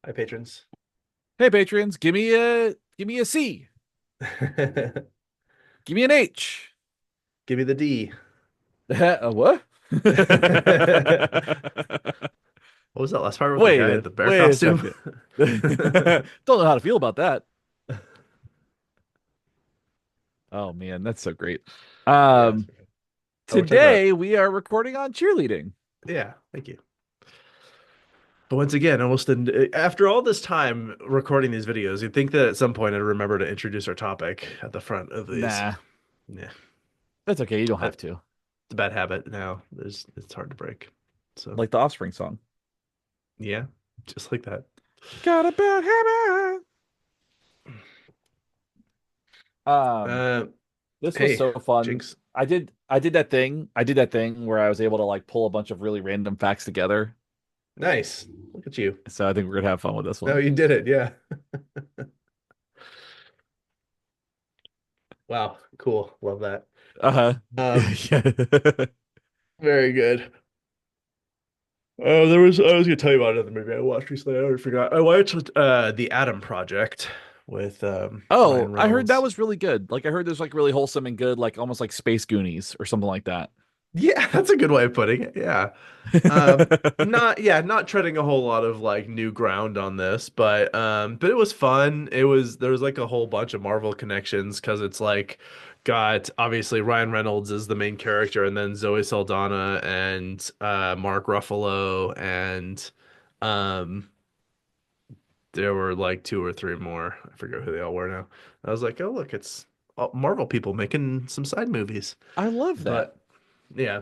Hi, patrons. Hey patrons, give me a C. Give me an H. Give me the D. A what? What was that last part with the guy in the bear Wait a costume? second. Don't know how to feel about that. Oh man, that's so great. Yeah, that's Um, right. Oh, we're talking about, Today we are recording on cheerleading. yeah, thank you. But once again, after all this time recording these videos, you'd think that at some point I'd remember to introduce our topic at the front of these. Nah, Yeah, that's okay. You don't uh, have to. it's a bad habit now. It's hard to break. So, Like the Offspring song. yeah, just like that. Got a bad habit. Um, Uh, this was hey, so fun. Jinx. I did that thing where I was able to like pull a bunch of really random facts together. Nice. Look at you. So I think we're gonna have fun with this No, one. you did it. Yeah. Wow. Cool. Love that. Uh-huh. Um, Yeah. very good. I was gonna tell you about another movie I watched recently. I already forgot. I watched The Atom Project with Oh, Ryan I heard that Reynolds. was really good. Like I heard there's like really wholesome and good, like almost like Space Goonies or something like that. Yeah, that's a good way of putting it. Yeah. Not treading a whole lot of like new ground on this, but it was fun. There was like a whole bunch of Marvel connections because it's like got obviously Ryan Reynolds is the main character and then Zoe Saldana and Mark Ruffalo and um there were like two or three more. I forget who they all were now. I was like, "Oh, look, it's all Marvel people making some side movies." I love that. But yeah.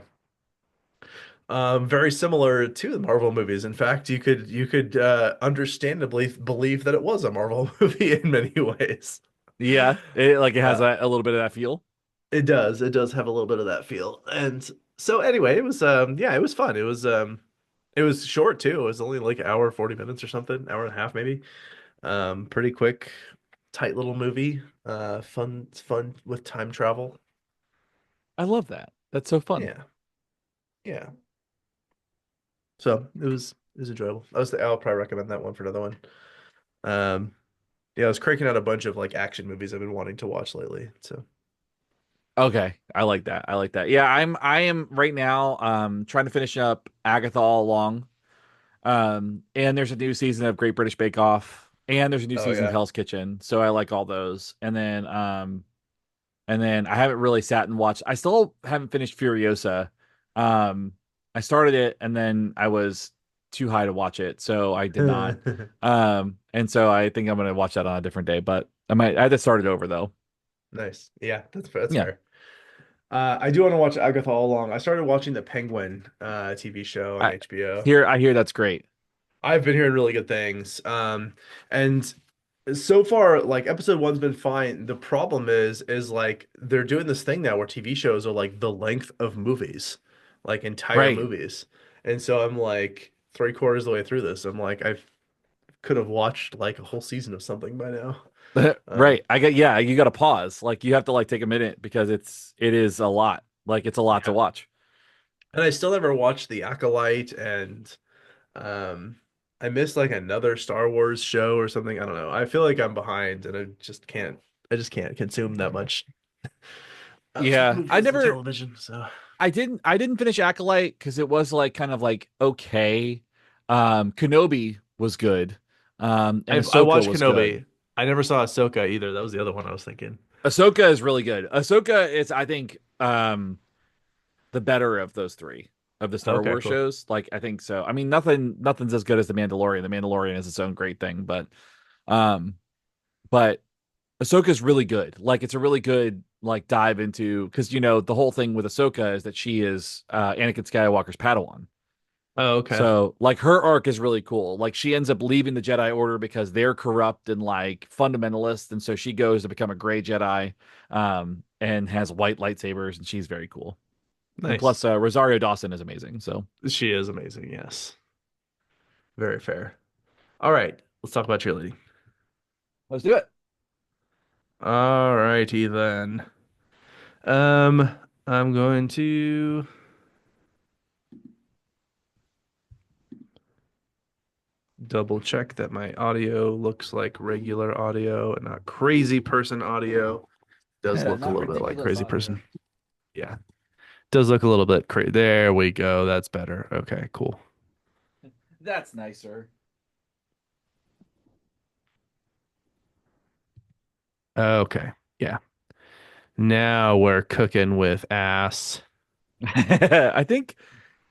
Very similar to the Marvel movies. In fact, you could understandably believe that it was a Marvel movie in many ways. Yeah, it has Uh, a little bit of that feel. it does. It does have a little bit of that feel. And so anyway, it was yeah, it was fun. It was short too. It was only like an hour, 40 minutes or something, hour and a half maybe. Pretty quick, tight little movie. Fun with time travel. I love that. That's so fun. Yeah. Yeah. So it was enjoyable. I'll probably recommend that one for another one. Um, Yeah, I was cranking out a bunch of like action movies I've been wanting to watch lately. So, Okay, I like that. I like that. Yeah, I am right now trying to finish up Agatha All Along. And there's a new season of Great British Bake Off, and there's a new oh season of yeah. Hell's Kitchen. So I like all those. And then I haven't really sat and watched. I still haven't finished Furiosa. Um, I started it and then I was too high to watch it, so I did not. And so I think I'm gonna watch that on a different day, but I had to start it over though. Nice. Yeah, that's fair. That's Yeah. fair. I do want to watch Agatha all along. I started watching the Penguin TV show on I HBO. I hear that's great. I've been hearing really good things. And so far, like episode one's been fine. The problem is like they're doing this thing now where TV shows are like the length of movies, like entire Right. movies. And so I'm like three-quarters of the way through this. I'm like, I could have watched like a whole season of something by now. Um, Right. I get yeah, you gotta pause. Like you have to like take a minute because it is a lot. Like it's a lot to yeah. watch. And I still never watched The Acolyte and um I missed like another Star Wars show or something. I don't know. I feel like I'm behind and I just can't consume that much Yeah. movies and television. So I didn't finish Acolyte because it was like kind of like okay. Kenobi was good. And I Ahsoka watched was good. Kenobi. I never saw Ahsoka either. That was the other one I was thinking. Ahsoka is really good. Ahsoka is, I think, the better of those three of the Star Okay, Wars cool. shows. Like, I think so. I mean, nothing's as good as The Mandalorian. The Mandalorian is its own great thing, um, but Ahsoka's really good. Like, it's a really good like dive into because the whole thing with Ahsoka is that she is Anakin Skywalker's Padawan. Oh, okay. So, like, her arc is really cool. Like, she ends up leaving the Jedi Order because they're corrupt and like fundamentalist, and so she goes to become a gray Jedi, and has white lightsabers, and she's very cool. And Nice. plus, Rosario Dawson is amazing. So She is amazing, yes. Very fair. All right, let's talk about cheerleading. let's do it. All righty then. Um, I'm going to double check that my audio looks like regular audio and not crazy person audio. Does look a Not little bit like ridiculous crazy audio. person. Yeah. Does look a little bit crazy. There we go. That's better. Okay, cool. That's nicer. Okay. Yeah. Now we're cooking with ass. I think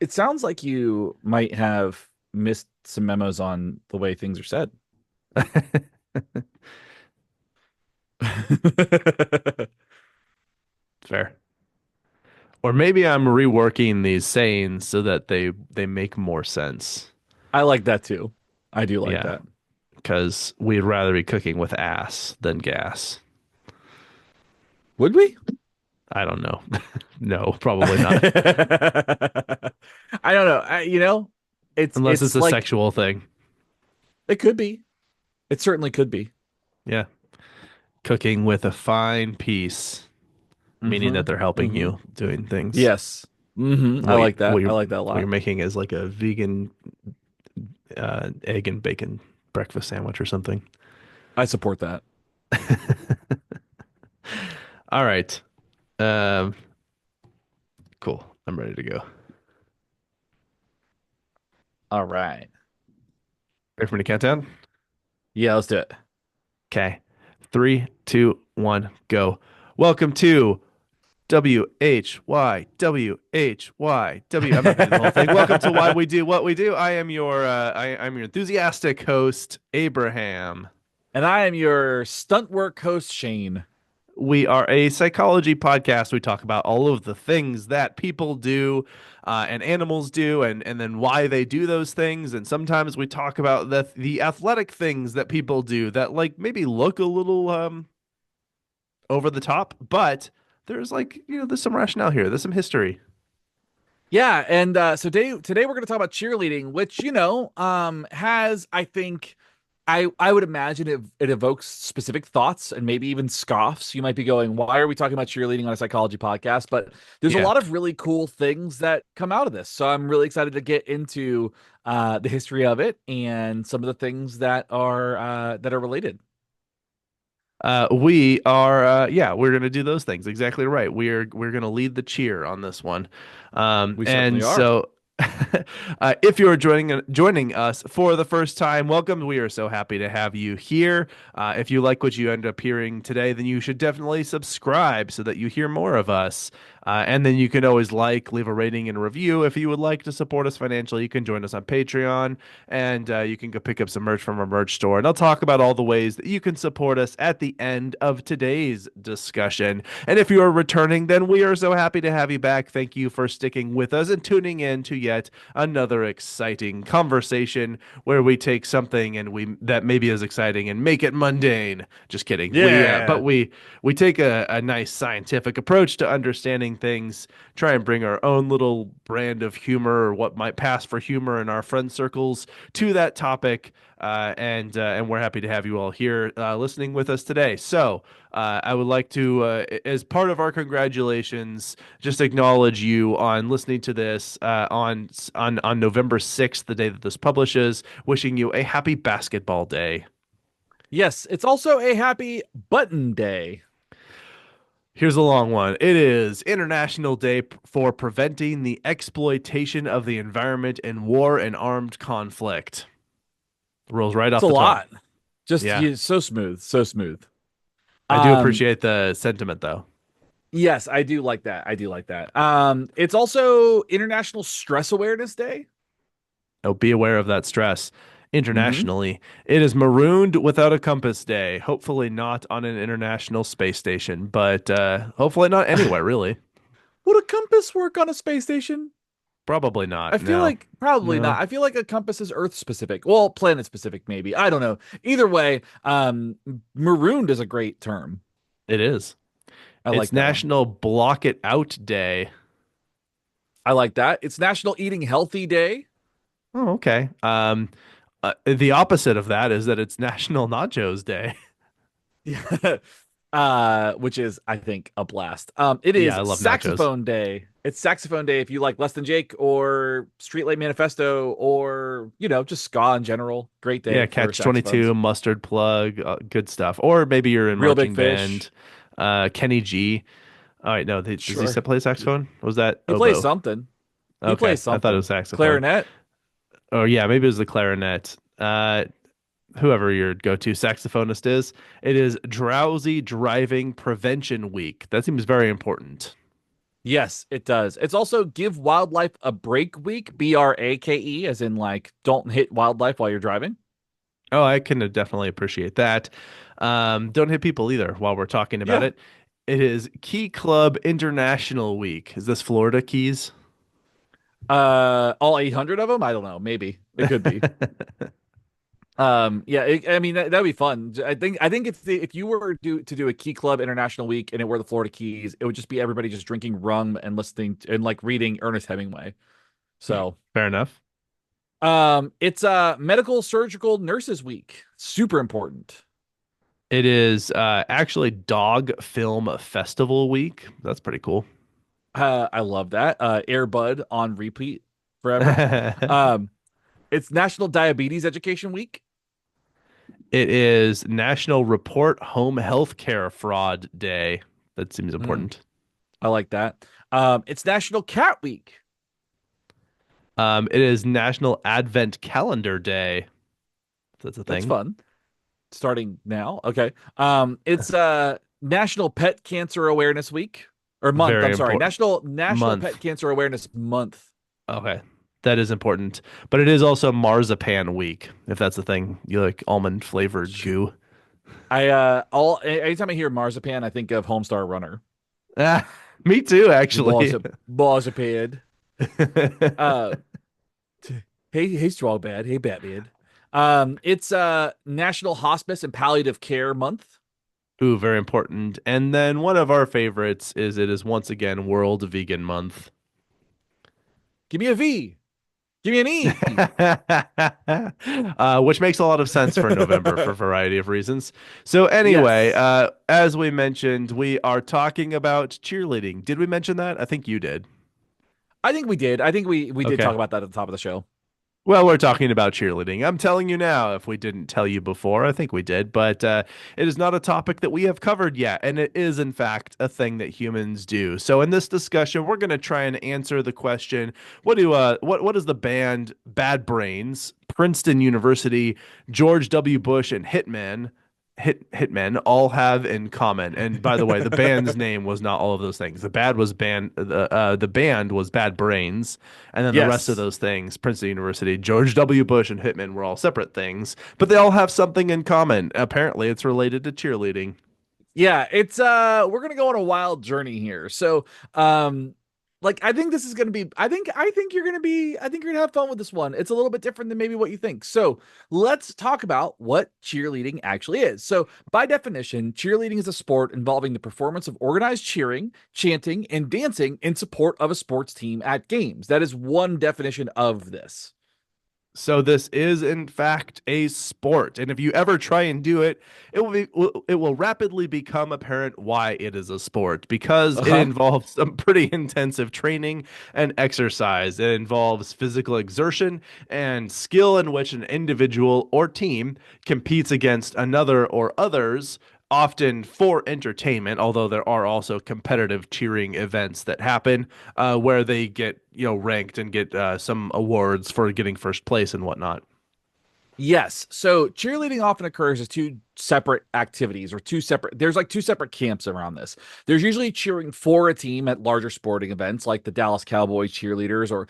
it sounds like you might have missed some memos on the way things are said. Fair. Or maybe I'm reworking these sayings so that they make more sense. I like that too. I do like Yeah, that. because we'd rather be cooking with ass than gas. Would we? I don't know. No, probably not. I don't know. It's Unless it's it's a like sexual thing. it could be. It certainly could be. Yeah. Cooking with a fine piece, meaning Mm-hmm. that they're helping Mm-hmm. you doing things. Yes. Mm-hmm. I What you, like that. I like that a what you're lot. making is like a vegan egg and bacon breakfast sandwich or something. I support that. All right. Um, cool. I'm ready to go. All right. Ready for me to count down? Yeah, let's do it. Okay. Three, two, one, go. Welcome to WHYWHY. I'm not gonna do the whole thing. Welcome to Why We Do What We Do. I'm your enthusiastic host, Abraham. And I am your stunt work host, Shane. We are a psychology podcast. We talk about all of the things that people do and animals do, and then why they do those things. And sometimes we talk about the athletic things that people do that like maybe look a little over the top, but there's like, there's some rationale here. There's some history. Yeah, and so today we're going to talk about cheerleading, which has I think I would imagine it evokes specific thoughts and maybe even scoffs. You might be going, "Why are we talking about cheerleading on a psychology podcast?" But there's a Yeah. lot of really cool things that come out of this. So I'm really excited to get into the history of it and some of the things that are related. We're gonna do those things. Exactly right. We're gonna lead the cheer on this one. We certainly And are. so if you're joining us for the first time, welcome. We are so happy to have you here. If you like what you end up hearing today, then you should definitely subscribe so that you hear more of us. And then you can always leave a rating and review. If you would like to support us financially, you can join us on Patreon, and you can go pick up some merch from our merch store. And I'll talk about all the ways that you can support us at the end of today's discussion. And if you are returning, then we are so happy to have you back. Thank you for sticking with us and tuning in to yet another exciting conversation where we take something and we that maybe is exciting and make it mundane. Just kidding. But Yeah. we take a nice scientific approach to understanding things, try and bring our own little brand of humor or what might pass for humor in our friend circles to that topic. And we're happy to have you all here listening with us today. So I would like to, as part of our congratulations, just acknowledge you on listening to this on November 6th, the day that this publishes. Wishing you a happy basketball day. Yes, it's also a happy button day. Here's a long one. It is International Day for Preventing the Exploitation of the Environment in War and Armed Conflict. Rolls right It's off a the tongue. lot. Just Yeah. so smooth, so smooth. I do Um, appreciate the sentiment, though. yes, I do like that. I do like that. It's also International Stress Awareness Day. Oh, be aware of that stress. Mm-hmm. Internationally, it is Marooned Without a Compass Day. Hopefully, not on an international space station, but hopefully, not anywhere, really. Would a compass work on a space station? Probably I not. feel No. like probably not. No, I feel like a compass is Earth specific. Well, planet specific, maybe. I don't know. Either way, marooned is a great term. it is. I It's like that one. National Block It Out Day. I like that. It's National Eating Healthy Day. Oh, okay. The opposite of that is that it's National Nachos Day. Which is, I think, a blast. It Yeah, is I love nachos. Saxophone Day. It's saxophone day if you like Less Than Jake or Streetlight Manifesto or, just ska in general. Great day Yeah, for Catch 22, saxophones. Mustard Plug, good stuff. Or maybe you're in Real Big marching band. Fish. Kenny G. All right, no, does he Sure. still play saxophone? Or was that He plays oboe? something. He Okay, plays I thought it was something. saxophone. Clarinet. Oh yeah, maybe it was the clarinet. Whoever your go-to saxophonist is, it is Drowsy Driving Prevention Week. That seems very important. Yes, it does. It's also Give Wildlife a Break Week, BRAKE, as in like don't hit wildlife while you're driving. Oh, I can definitely appreciate that. Don't hit people either while we're talking about Yeah. it. It is Key Club International Week. Is this Florida Keys? All 800 of them? I don't know. Maybe it could be. Yeah, I mean that'd be fun. I think if you were to do a Key Club International Week and it were the Florida Keys, it would just be everybody just drinking rum and listening and like reading Ernest Hemingway. So, Fair enough. it's Medical Surgical Nurses Week. Super important. It is actually Dog Film Festival Week. That's pretty cool. I love that. Air Bud on repeat forever. It Um, it's National Diabetes Education Week. is National Report Home Healthcare Fraud Day. That seems Mm, important. I like that. It's National Cat Week. It is National Advent Calendar Day. That's a That's thing. fun. Starting now. Okay. It's National Pet Cancer Awareness Week or month. Very I'm sorry. important National Pet month. Cancer Awareness Month. Okay. That is important. But it is also Marzipan Week, if that's the thing. You like almond flavored goo. Anytime I hear marzipan, I think of Homestar Runner. Ah, me too, actually. Marzipan. Uh, hey, Strong Bad. Hey, Batman. It's National Hospice and Palliative Care Month. Ooh, very important. And then one of our favorites is it is once again World Vegan Month. Give me a V. Give me an E. Which makes a lot of sense for November for a variety of reasons. So anyway, Yes. as we mentioned, we are talking about cheerleading. Did we mention that? I think you did. I think we did. I think we did Okay. talk about that at the top of the show. Well, we're talking about cheerleading. I'm telling you now, if we didn't tell you before, I think we did, but it is not a topic that we have covered yet, and it is, in fact, a thing that humans do. So, in this discussion, we're going to try and answer the question: what is the band Bad Brains, Princeton University, George W. Bush, and Hitmen all have in common? And by the way, the band's name was not all of those things. The band was Bad Brains, and then the rest of Yes. those things, Princeton University, George W. Bush, and Hitman, were all separate things, but they all have something in common. Apparently, it's related to cheerleading. Yeah, it's we're gonna go on a wild journey here. So like I think this is gonna be I think you're gonna have fun with this one. It's a little bit different than maybe what you think. So let's talk about what cheerleading actually is. So by definition, cheerleading is a sport involving the performance of organized cheering, chanting, and dancing in support of a sports team at games. That is one definition of this. So this is in fact a sport, and if you ever try and do it, it will rapidly become apparent why it is a sport because it Uh-huh. involves some pretty intensive training and exercise. It involves physical exertion and skill in which an individual or team competes against another or others, often for entertainment, although there are also competitive cheering events that happen where they get ranked and get some awards for getting first place and whatnot. Yes. So cheerleading often occurs as two separate activities or there's like two separate camps around this. There's usually cheering for a team at larger sporting events like the Dallas Cowboys cheerleaders, or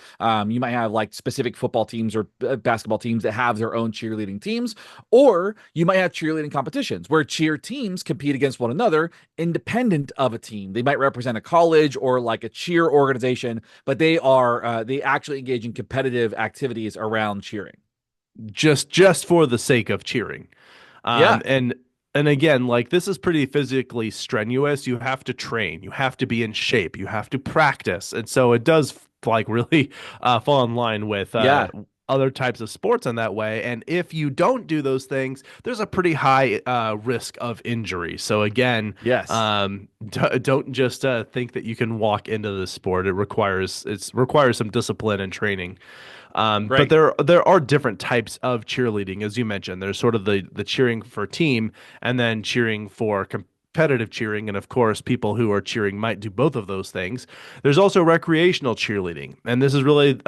you might have like specific football teams or basketball teams that have their own cheerleading teams, or you might have cheerleading competitions where cheer teams compete against one another independent of a team. They might represent a college or like a cheer organization, but they actually engage in competitive activities around cheering. Just for the sake of cheering. Um, Yeah. and and again, like this is pretty physically strenuous. You have to train, you have to be in shape, you have to practice, and so it does like really fall in line with Yeah. other types of sports in that way. And if you don't do those things, there's a pretty high risk of injury. So again, Yes. don't just think that you can walk into the sport. It requires some discipline and training. But Right. there are different types of cheerleading, as you mentioned. There's sort of the cheering for team, and then cheering for competitive cheering, and of course, people who are cheering might do both of those things. There's also recreational cheerleading, and this is really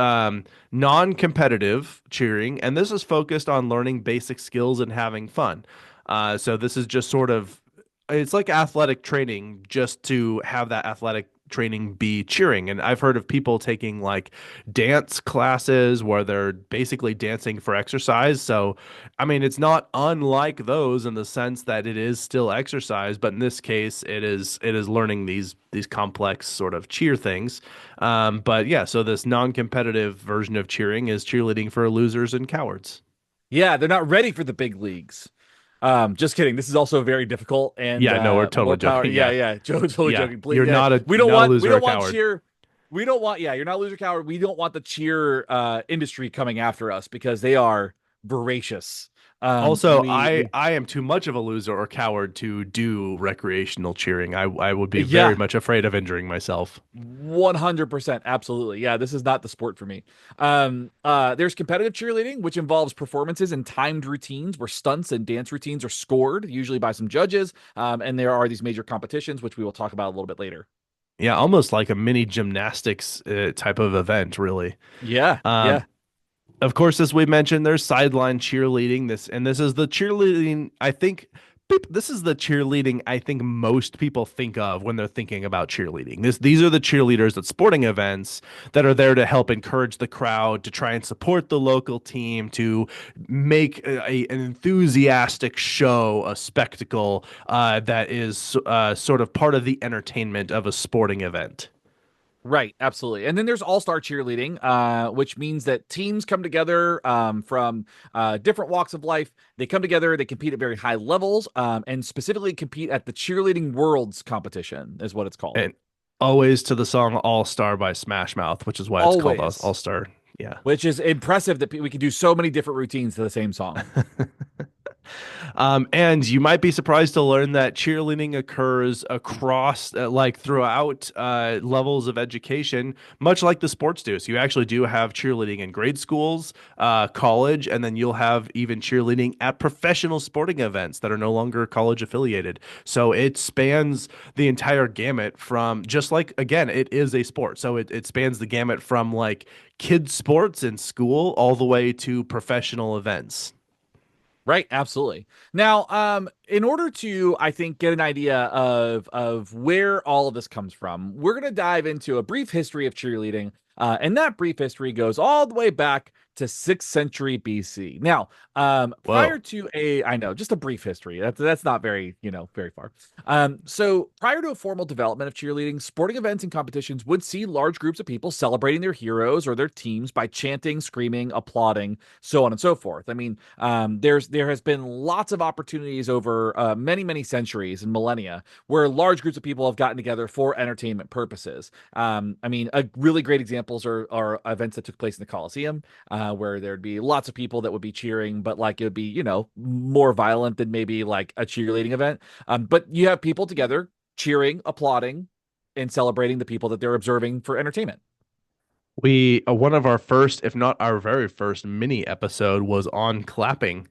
non-competitive cheering, and this is focused on learning basic skills and having fun. So this is just sort of it's like athletic training just to have that athletic training be cheering. And I've heard of people taking like dance classes where they're basically dancing for exercise. So, I mean, it's not unlike those in the sense that it is still exercise, but in this case, it is learning these complex sort of cheer things. But yeah, so this non-competitive version of cheering is cheerleading for losers and cowards. Yeah, they're not ready for the big leagues. Just kidding. This is also very difficult and Yeah, no, we're more totally power. joking. Yeah, Yeah. yeah. Joe, totally Yeah. joking. Please, yeah. You're not a We loser or a don't want coward. cheer. We don't want. Yeah, you're not a loser coward. We don't want the cheer industry coming after us because they are voracious. Also, We I am too much of a loser or coward to do recreational cheering. I would be very yeah. much afraid of injuring myself. 100%, absolutely. Yeah, this is not the sport for me. There's competitive cheerleading, which involves performances and timed routines where stunts and dance routines are scored, usually by some judges. And there are these major competitions, which we will talk about a little bit later. Yeah, almost like a mini gymnastics type of event, really. Yeah, Um, yeah. of course, as we mentioned, there's sideline cheerleading. This is the cheerleading. This is the cheerleading I think most people think of when they're thinking about cheerleading. These are the cheerleaders at sporting events that are there to help encourage the crowd, to try and support the local team, to make an enthusiastic show, a spectacle that is sort of part of the entertainment of a sporting event. Right, absolutely. And then there's all-star cheerleading, which means that teams come together from different walks of life. They come together, they compete at very high levels, and specifically compete at the Cheerleading Worlds competition, is what it's called. And always to the song All Star by Smash Mouth, which is why it's called All Always, Star. Yeah. which is impressive that we can do so many different routines to the same song. And you might be surprised to learn that cheerleading occurs across, like throughout levels of education, much like the sports do. So you actually do have cheerleading in grade schools, college, and then you'll have even cheerleading at professional sporting events that are no longer college affiliated. So it spans the entire gamut from just like, again, it is a sport. So it spans the gamut from like kids' sports in school all the way to professional events. Right, absolutely. Now, in order to, I think, get an idea of where all of this comes from, we're gonna dive into a brief history of cheerleading, and that brief history goes all the way back to 6th century BC. Now, prior Whoa. to I know, just a brief history. That's not very, very far. So prior to a formal development of cheerleading, sporting events and competitions would see large groups of people celebrating their heroes or their teams by chanting, screaming, applauding, so on and so forth. I mean, there has been lots of opportunities over many centuries and millennia where large groups of people have gotten together for entertainment purposes. I mean, a really great examples are events that took place in the Colosseum, where there'd be lots of people that would be cheering, but like it would be more violent than maybe like a cheerleading event. But you have people together cheering, applauding, and celebrating the people that they're observing for entertainment. We one of our first, if not our very first mini episode was on clapping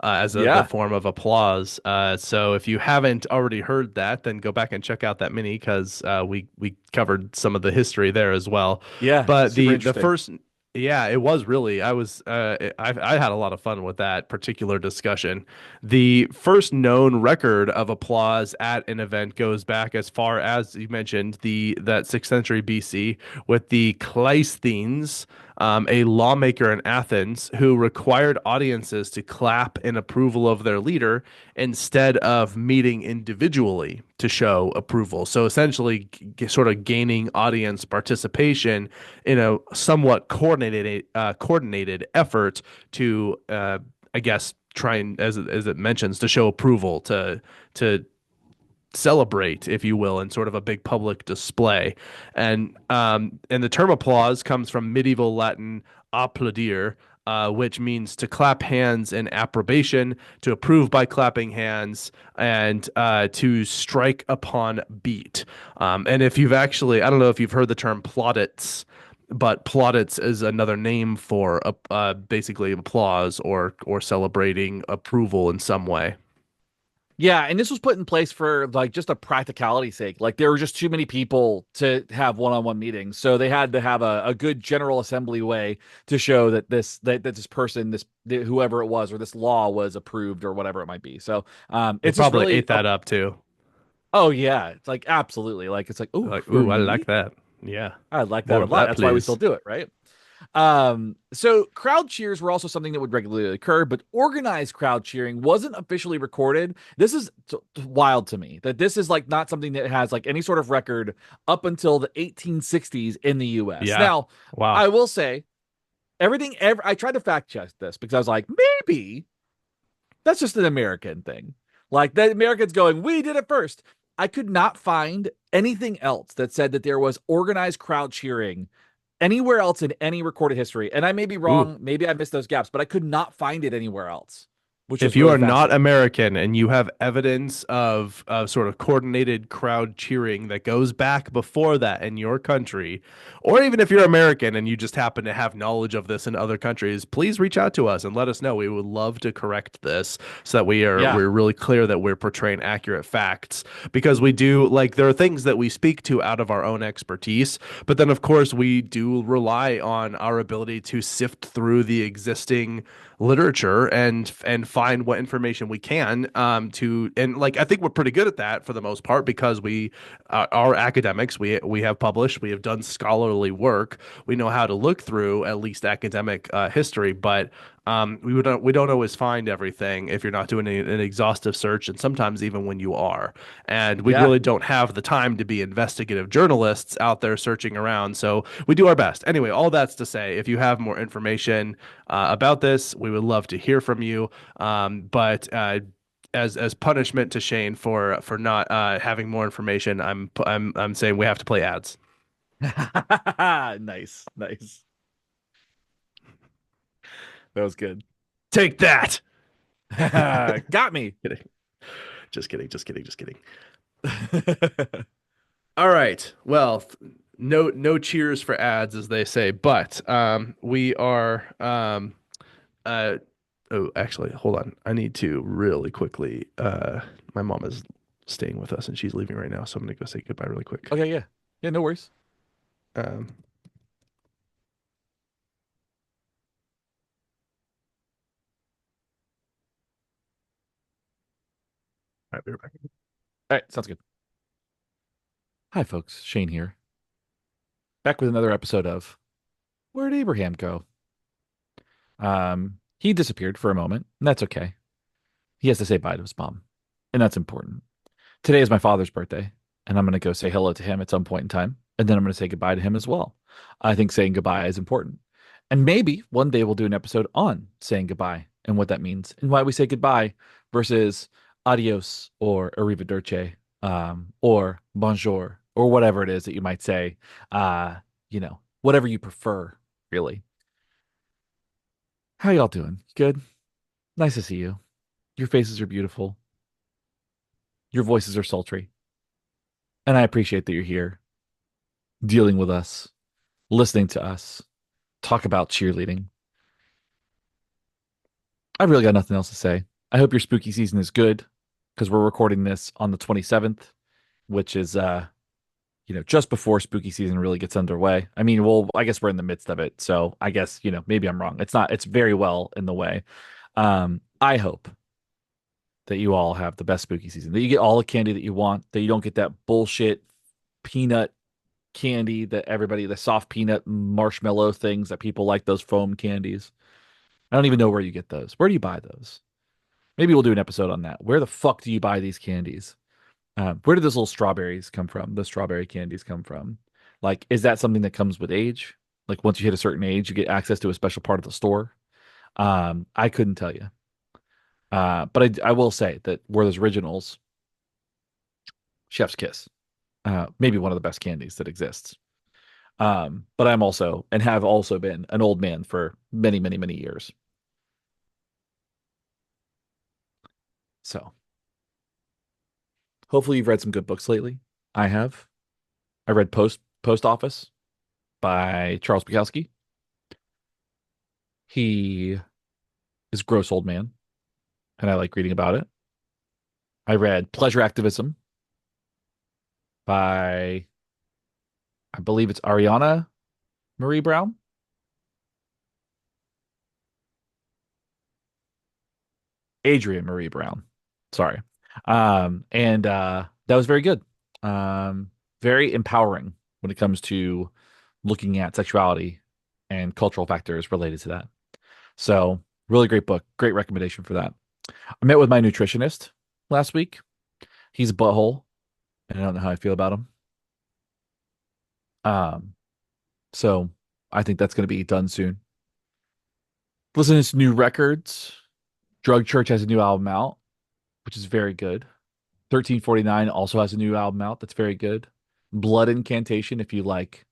as the Yeah, form of applause. So if you haven't already heard that, then go back and check out that mini because we covered some of the history there as well. yeah, But super the interesting. first, yeah, it was really. I had a lot of fun with that particular discussion. The first known record of applause at an event goes back as far as you mentioned the that 6th century BC with the Cleisthenes, a lawmaker in Athens who required audiences to clap in approval of their leader instead of meeting individually to show approval. So essentially, sort of gaining audience participation in a somewhat coordinated effort to, I guess, try and as it mentions to show approval to celebrate, if you will, in sort of a big public display. And the term applause comes from medieval Latin applaudere, which means to clap hands in approbation, to approve by clapping hands, and to strike upon beat. And if you've actually, I don't know if you've heard the term plaudits, but plaudits is another name for basically applause or celebrating approval in some way. Yeah, and this was put in place for like just a practicality sake. Like there were just too many people to have one-on-one meetings, so they had to have a good general assembly way to show that that this person, whoever it was, or this law was approved or whatever it might be. So They it's just probably really ate that up too. oh yeah, it's like absolutely like it's like oh Like, for ooh, I like me, that. Yeah, I like that more a of lot. that, That's why we still please. do it, right? So crowd cheers were also something that would regularly occur, but organized crowd cheering wasn't officially recorded. This is wild to me that this is like not something that has like any sort of record up until the 1860s in the US. Yeah. Now, Wow. I will say I tried to fact check this because I was like, maybe that's just an American thing. Like the Americans going, we did it first. I could not find anything else that said that there was organized crowd cheering anywhere else in any recorded history. And I may be Ooh. wrong. Maybe I missed those gaps, but I could not find it anywhere else, which If was you really are not fascinating. American and you have evidence of sort of coordinated crowd cheering that goes back before that in your country, or even if you're American and you just happen to have knowledge of this in other countries, please reach out to us and let us know. We would love to correct this so that Yeah. we're really clear that we're portraying accurate facts because we do like there are things that we speak to out of our own expertise, but then of course we do rely on our ability to sift through the existing literature and find what information we can to and like I think we're pretty good at that for the most part because we are academics, we have published, we have done scholarly work, we know how to look through at least academic history, but we don't always find everything if you're not doing an exhaustive search, and sometimes even when you are, and we Yeah. really don't have the time to be investigative journalists out there searching around. So we do our best. Anyway, all that's to say, if you have more information about this, we would love to hear from you. But as punishment to Shane for not having more information, I'm saying we have to play ads. Nice. Nice. That was good. Take that. Got me. Kidding. Just kidding. Just kidding. Just kidding. All right. Well, no cheers for ads, as they say. But we are uh oh, actually, hold on. I need to really quickly. My mom is staying with us and she's leaving right now, so I'm gonna go say goodbye really quick. Okay, yeah. Yeah, no worries. Um, all right, be right back. All right, sounds good. Hi, folks. Shane here. Back with another episode of Where'd Abraham Go? He disappeared for a moment, and that's okay. He has to say bye to his mom, and that's important. Today is my father's birthday, and I'm going to go say hello to him at some point in time, and then I'm going to say goodbye to him as well. I think saying goodbye is important. And maybe one day we'll do an episode on saying goodbye and what that means and why we say goodbye versus adios or arrivederci, or bonjour or whatever it is that you might say. Whatever you prefer, really. How y'all doing? Good? Nice to see you. Your faces are beautiful. Your voices are sultry. And I appreciate that you're here dealing with us, listening to us talk about cheerleading. I've really got nothing else to say. I hope your spooky season is good because we're recording this on the 27th, which is just before spooky season really gets underway. I mean, well, I guess we're in the midst of it, so I guess, maybe I'm wrong. It's not, it's very well in the way. I hope that you all have the best spooky season, that you get all the candy that you want, that you don't get that bullshit peanut candy that everybody, the soft peanut marshmallow things that people like, those foam candies. I don't even know where you get those. Where do you buy those? Maybe we'll do an episode on that. Where the fuck do you buy these candies? Where did those little strawberries come from? The strawberry candies come from? Like, is that something that comes with age? Like, once you hit a certain age, you get access to a special part of the store. I couldn't tell you. But I will say that Werther's Originals, Chef's Kiss, maybe one of the best candies that exists. But I'm also and have also been an old man for many, many, many years. So hopefully you've read some good books lately. I have. I read Post Office by Charles Bukowski. He is a gross old man, and I like reading about it. I read Pleasure Activism by, I believe it's Ariana Marie Brown. Adrian Marie Brown. Sorry. And that was very good. Very empowering when it comes to looking at sexuality and cultural factors related to that. So, really great book. Great recommendation for that. I met with my nutritionist last week. He's a butthole, and I don't know how I feel about him. Um, so I think that's going to be done soon. Listen to new records. Drug Church has a new album out, which is very good. 1349 also has a new album out that's very good. Blood Incantation, if you like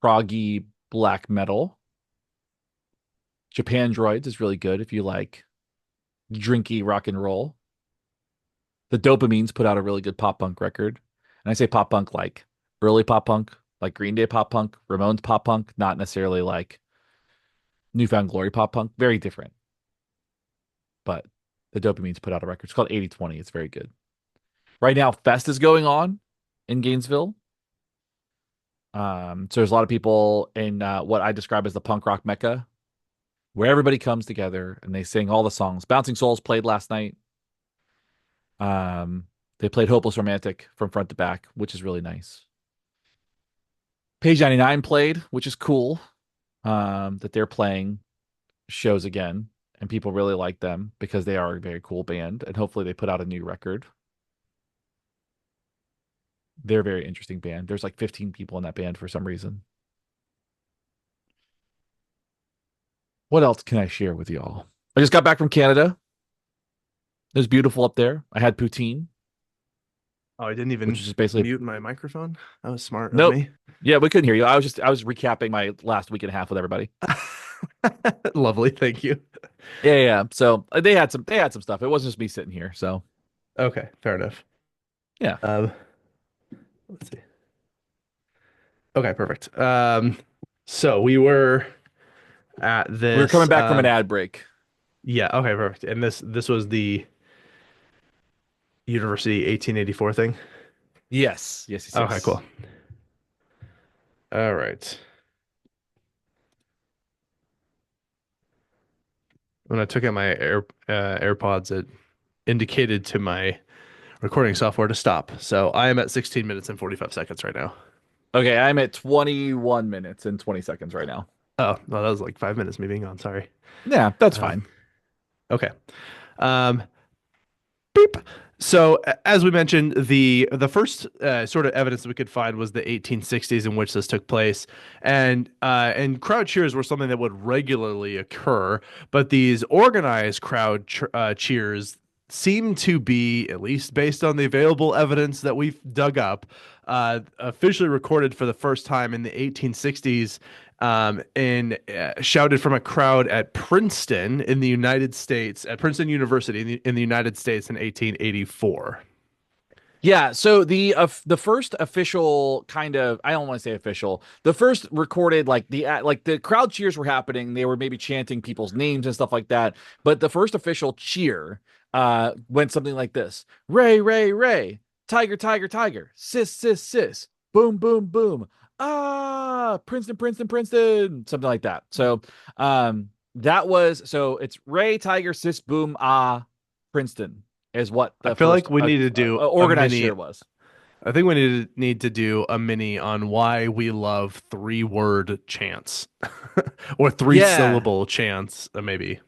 proggy black metal. Japan Droids is really good if you like drinky rock and roll. The Dopamines put out a really good pop punk record. And I say pop punk like early pop punk, like Green Day pop punk, Ramones pop punk, not necessarily like Newfound Glory pop punk. Very different. But the Dopamines put out a record. It's called 8020. It's very good. Right now, Fest is going on in Gainesville. So there's a lot of people in what I describe as the punk rock mecca, where everybody comes together and they sing all the songs. Bouncing Souls played last night. They played Hopeless Romantic from front to back, which is really nice. Page 99 played, which is cool. That they're playing shows again, and people really like them because they are a very cool band, and hopefully they put out a new record. They're a very interesting band. There's like 15 people in that band for some reason. What else can I share with y'all? I just got back from Canada. It was beautiful up there. I had poutine, Oh, I didn't which even is just basically mute my microphone. That was smart of nope. me. Yeah, we couldn't hear you. I was recapping my last week and a half with everybody. Lovely, thank you. Yeah, yeah. Yeah. So they had some stuff. It wasn't just me sitting here. So Okay, fair enough. yeah, Um, let's see. Okay, perfect. So we were at we were this. coming back from an ad break. Yeah, okay, perfect. And this was the University 1884 thing. Yes, yes, yes, Okay, yes. cool. All right. When I took out my AirPods, it indicated to my recording software to stop. So I am at 16 minutes and 45 seconds right now. Okay, I'm at 21 minutes and 20 seconds right now. Oh, no, that was like 5 minutes me being on. Sorry. Yeah, that's Um, fine. okay. Um, Beep. So, as we mentioned, the first sort of evidence that we could find was the 1860s in which this took place, and crowd cheers were something that would regularly occur, but these organized cheers seem to be, at least based on the available evidence that we've dug up, officially recorded for the first time in the 1860s, and shouted from a crowd at Princeton in the United States, at Princeton University in the United States in 1884. Yeah, so the first official kind of I don't want to say official. The first recorded like the crowd cheers were happening. They were maybe chanting people's names and stuff like that. But the first official cheer went something like this. Ray, Ray, Ray. Tiger, Tiger, Tiger. Sis, sis, sis. Boom, boom, boom. Ah, Princeton, Princeton, Princeton. Something like that. So that was so it's Ray, Tiger, sis, boom, ah, Princeton is what I the feel first like we need to do a organized mini. cheer was. I think we need to do a mini on why we love three-word chants or Yeah. three-syllable chants, maybe.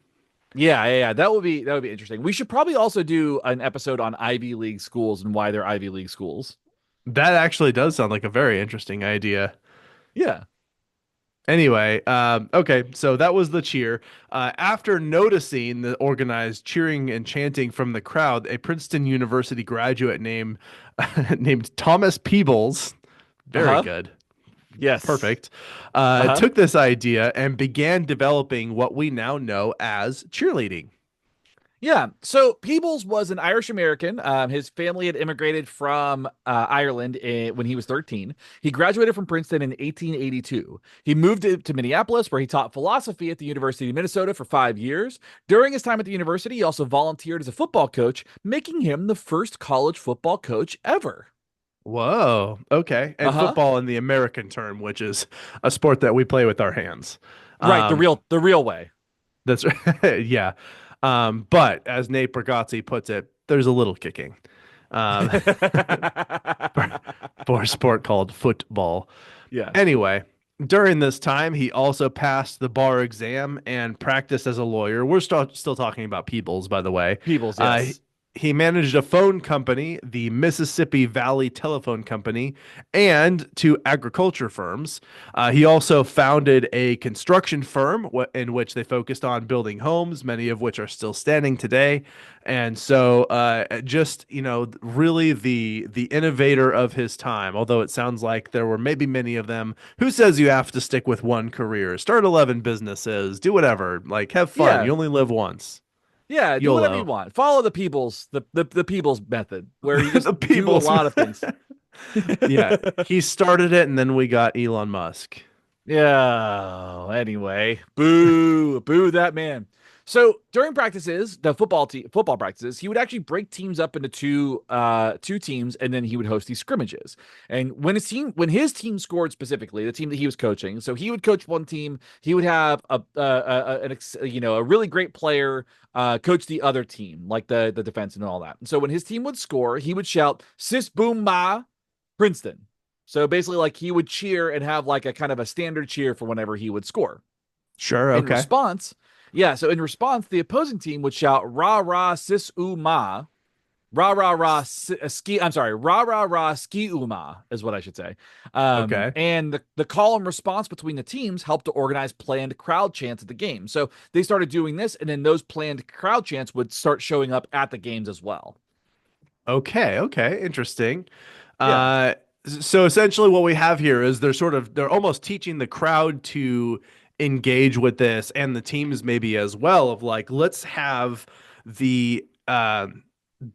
Yeah, yeah, yeah. That would be interesting. We should probably also do an episode on Ivy League schools and why they're Ivy League schools. That actually does sound like a very interesting idea. Yeah. Anyway, okay, so that was the cheer. After noticing the organized cheering and chanting from the crowd, a Princeton University graduate named named Thomas Peebles, very Uh-huh. good, Yes. perfect, Uh-huh. took this idea and began developing what we now know as cheerleading. Yeah. So Peebles was an Irish American. His family had immigrated from Ireland when he was 13. He graduated from Princeton in 1882. He moved to Minneapolis, where he taught philosophy at the University of Minnesota for 5 years. During his time at the university, he also volunteered as a football coach, making him the first college football coach ever. Whoa. Okay. Uh And huh. football in the American term, which is a sport that we play with our hands. Right. The Um, real way. that's yeah. But as Nate Bargatze puts it, there's a little kicking. Um, for, for a sport called football. Yeah. Anyway, during this time, he also passed the bar exam and practiced as a lawyer. We're still talking about Peebles, by the way. Peebles. Uh, Yes. he managed a phone company, the Mississippi Valley Telephone Company, and two agriculture firms. He also founded a construction firm in which they focused on building homes, many of which are still standing today. And so, just really the innovator of his time. Although it sounds like there were maybe many of them. Who says you have to stick with one career? Start 11 businesses, do whatever. Like, have fun. Yeah. You only live once. Yeah, do whatever you YOLO. want. Follow the People's the People's method, where you just The do a people's. lot of things. Yeah, he started it, and then we got Elon Musk. Yeah. Anyway, boo, boo that man. So during practices, the football practices, he would actually break teams up into two teams, and then he would host these scrimmages. And when his team scored specifically, the team that he was coaching, so he would coach one team, he would have a really great player coach the other team, like the defense and all that. And so when his team would score, he would shout "Sis boom ma, Princeton." So basically, like he would cheer and have like a kind of a standard cheer for whenever he would score. Sure. In Okay. response, yeah, so in response, the opposing team would shout "Rah rah sis ma." Rah rah rah ski. I'm sorry, rah rah rah ski uma is what I should say. Okay. And the call and response between the teams helped to organize planned crowd chants at the game. So they started doing this, and then those planned crowd chants would start showing up at the games as well. Okay. Okay. Interesting. Yeah, Uh, so essentially, what we have here is they're almost teaching the crowd to engage with this, and the teams maybe as well. Of like, let's have the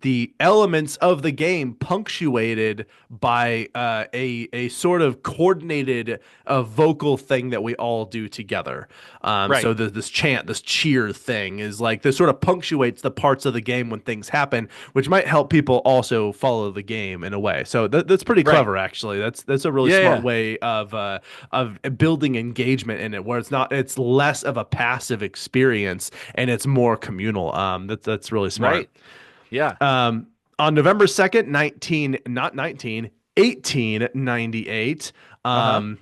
the elements of the game punctuated by a sort of coordinated vocal thing that we all do together. right. So this chant, this cheer thing is like this sort of punctuates the parts of the game when things happen, which might help people also follow the game in a way. So that's pretty Right. clever, actually. That's a really Yeah, smart yeah. way of building engagement in it, where it's less of a passive experience and it's more communal. That's really smart. Right. Yeah. Um, on November 2nd, 19, not 19, 1898, Uh-huh. um,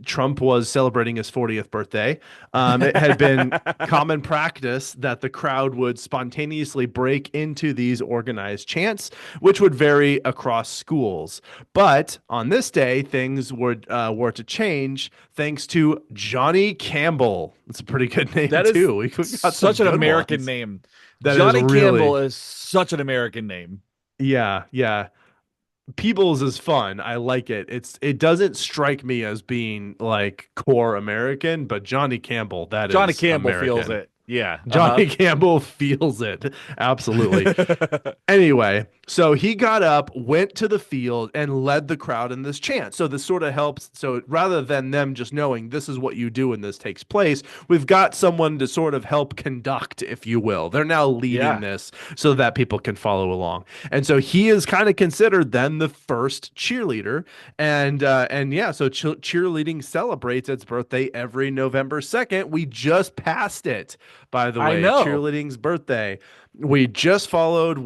Trump was celebrating his 40th birthday. It had been common practice that the crowd would spontaneously break into these organized chants, which would vary across schools. But on this day, things were to change thanks to Johnny Campbell. It's a pretty good name That is too. We got some such an good American ones. name. That is Johnny Campbell really, is such an American name. yeah, yeah. Peebles is fun. I like it. It doesn't strike me as being like core American, but Johnny Campbell, that Johnny is Campbell feels American. it. Yeah. Uh-huh. Johnny Campbell feels it. Absolutely. Anyway, so he got up, went to the field, and led the crowd in this chant. So this sort of helps. So rather than them just knowing this is what you do and this takes place, we've got someone to sort of help conduct, if you will. They're now leading Yeah. this so that people can follow along. And so he is kind of considered then the first cheerleader. And yeah, so cheerleading celebrates its birthday every November 2nd. We just passed it, by the I way, know. cheerleading's birthday. We just followed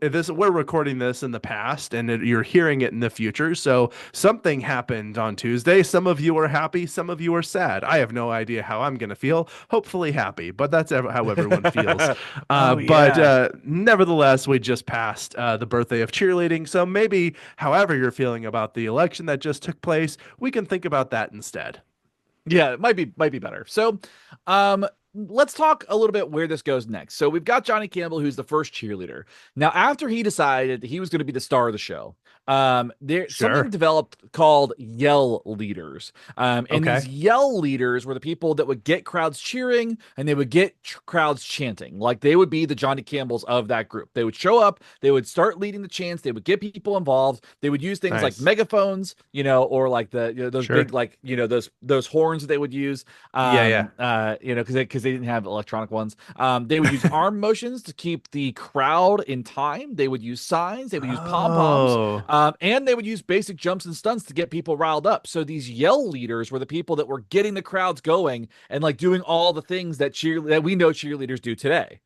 this. We're recording this in the past, and you're hearing it in the future. So something happened on Tuesday. Some of you are happy, some of you are sad. I have no idea how I'm gonna feel. Hopefully happy, but that's how everyone feels. Oh But yeah. nevertheless, we just passed the birthday of cheerleading. So maybe, however you're feeling about the election that just took place, we can think about that instead. Yeah, it might be better. So, um let's talk a little bit where this goes next. So we've got Johnny Campbell, who's the first cheerleader. Now, after he decided that he was going to be the star of the show, there something Sure. developed called yell leaders. And these Okay. yell leaders were the people that would get crowds cheering and they would get crowds chanting. Like they would be the Johnny Campbells of that group. They would show up, they would start leading the chants, they would get people involved. They would use things like Nice. megaphones, or like those big Sure. like those horns that they would use Yeah, yeah. because they didn't have electronic ones. They would use arm motions to keep the crowd in time. They would use signs. They would use pom poms, Oh. and they would use basic jumps and stunts to get people riled up. So these yell leaders were the people that were getting the crowds going and like doing all the things that we know cheerleaders do today.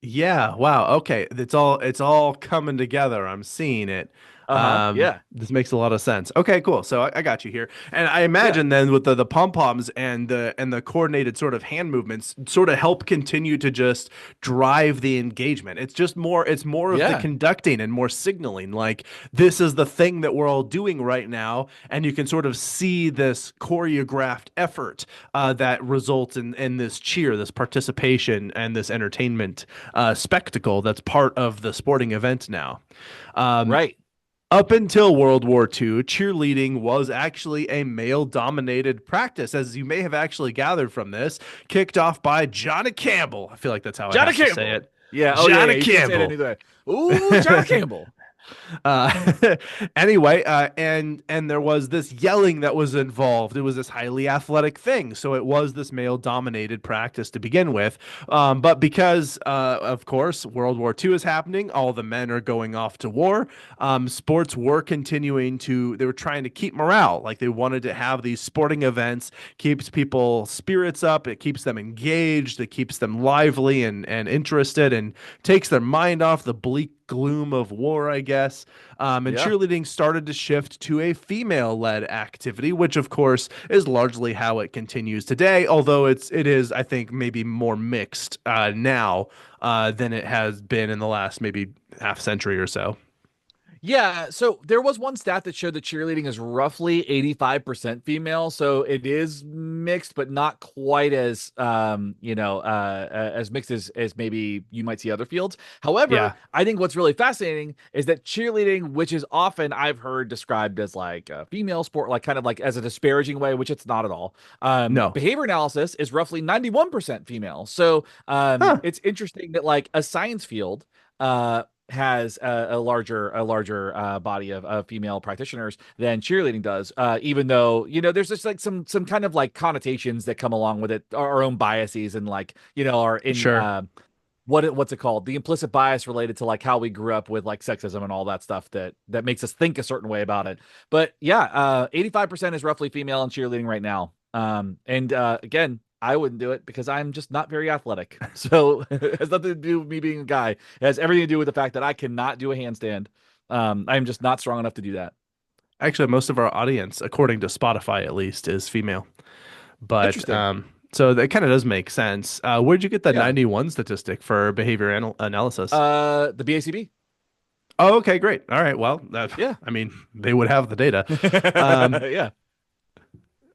Yeah, wow. Okay. It's all coming together. I'm seeing it. Uh-huh. Yeah. This makes a lot of sense. Okay, cool. So I got you here. And I Yeah. imagine then with the pom-poms and the coordinated sort of hand movements sort of help continue to just drive the engagement. It's more of the Yeah. conducting and more signaling. Like this is the thing that we're all doing right now, and you can sort of see this choreographed effort that results in this cheer, this participation, and this entertainment spectacle that's part of the sporting event now. Um, Right. Up until World War II, cheerleading was actually a male dominated practice, as you may have actually gathered from this, kicked off by Johnny Campbell. I feel like that's how I Johnny have to say Campbell. it. Yeah. Oh yeah. Yeah. Johnny You can't say it any Campbell. other way. Ooh, Johnny Campbell. Anyway, and there was this yelling that was involved. It was this highly athletic thing, so it was this male-dominated practice to begin with. But because, of course, World War II is happening, all the men are going off to war. Sports were continuing to. They were trying to keep morale, like they wanted to have these sporting events, keeps people spirits up. It keeps them engaged. It keeps them lively and interested, and takes their mind off the bleak gloom of war, I guess. And Yeah. cheerleading started to shift to a female-led activity, which of course is largely how it continues today. Although it is, I think, maybe more mixed now than it has been in the last maybe half century or so. Yeah, so there was one stat that showed that cheerleading is roughly 85% female, so it is mixed, but not quite as as mixed as maybe you might see other fields. However, Yeah. I think what's really fascinating is that cheerleading, which is often I've heard described as like a female sport, like kind of like as a disparaging way, which it's not at all. No. Behavior analysis is roughly 91% female. So Huh. it's interesting that like a science field has a larger body of female practitioners than cheerleading does. Even though there's just like some kind of like connotations that come along with it, our own biases and like are in Sure. what's it called? The implicit bias related to like how we grew up with like sexism and all that stuff that makes us think a certain way about it. But yeah, 85% is roughly female in cheerleading right now. And again, I wouldn't do it because I'm just not very athletic. So it has nothing to do with me being a guy. It has everything to do with the fact that I cannot do a handstand. I'm just not strong enough to do that. Actually, most of our audience, according to Spotify at least, is female. But Interesting. so that kind of does make sense. Where'd you get the Yeah. 91 statistic for behavior analysis? The BACB. Oh, okay, great. All right. Well, Yeah. I mean, they would have the data. Um, Yeah.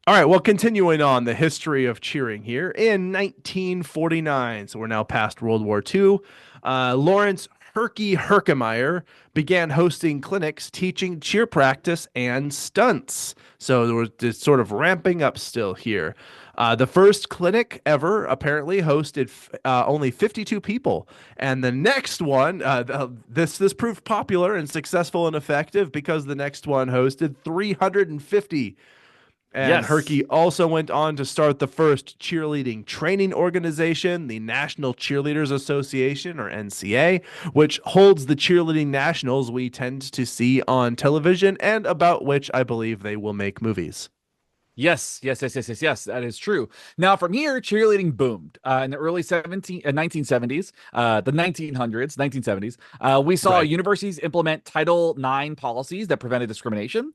all right. Well, continuing on the history of cheering here in 1949, so we're now past World War II. Lawrence Herky Herkemeyer began hosting clinics teaching cheer practice and stunts. So there was this sort of ramping up still here. The first clinic ever apparently hosted only 52 people, and the next one, this proved popular and successful and effective because the next one hosted 350. And Yes. Herky also went on to start the first cheerleading training organization, the National Cheerleaders Association, or NCA, which holds the cheerleading nationals we tend to see on television and about which I believe they will make movies. Yes, yes, yes, yes, yes, yes. That is true. Now, from here, cheerleading boomed in the early 1970s, the 1900s, 1970s. We saw Right. universities implement Title IX policies that prevented discrimination.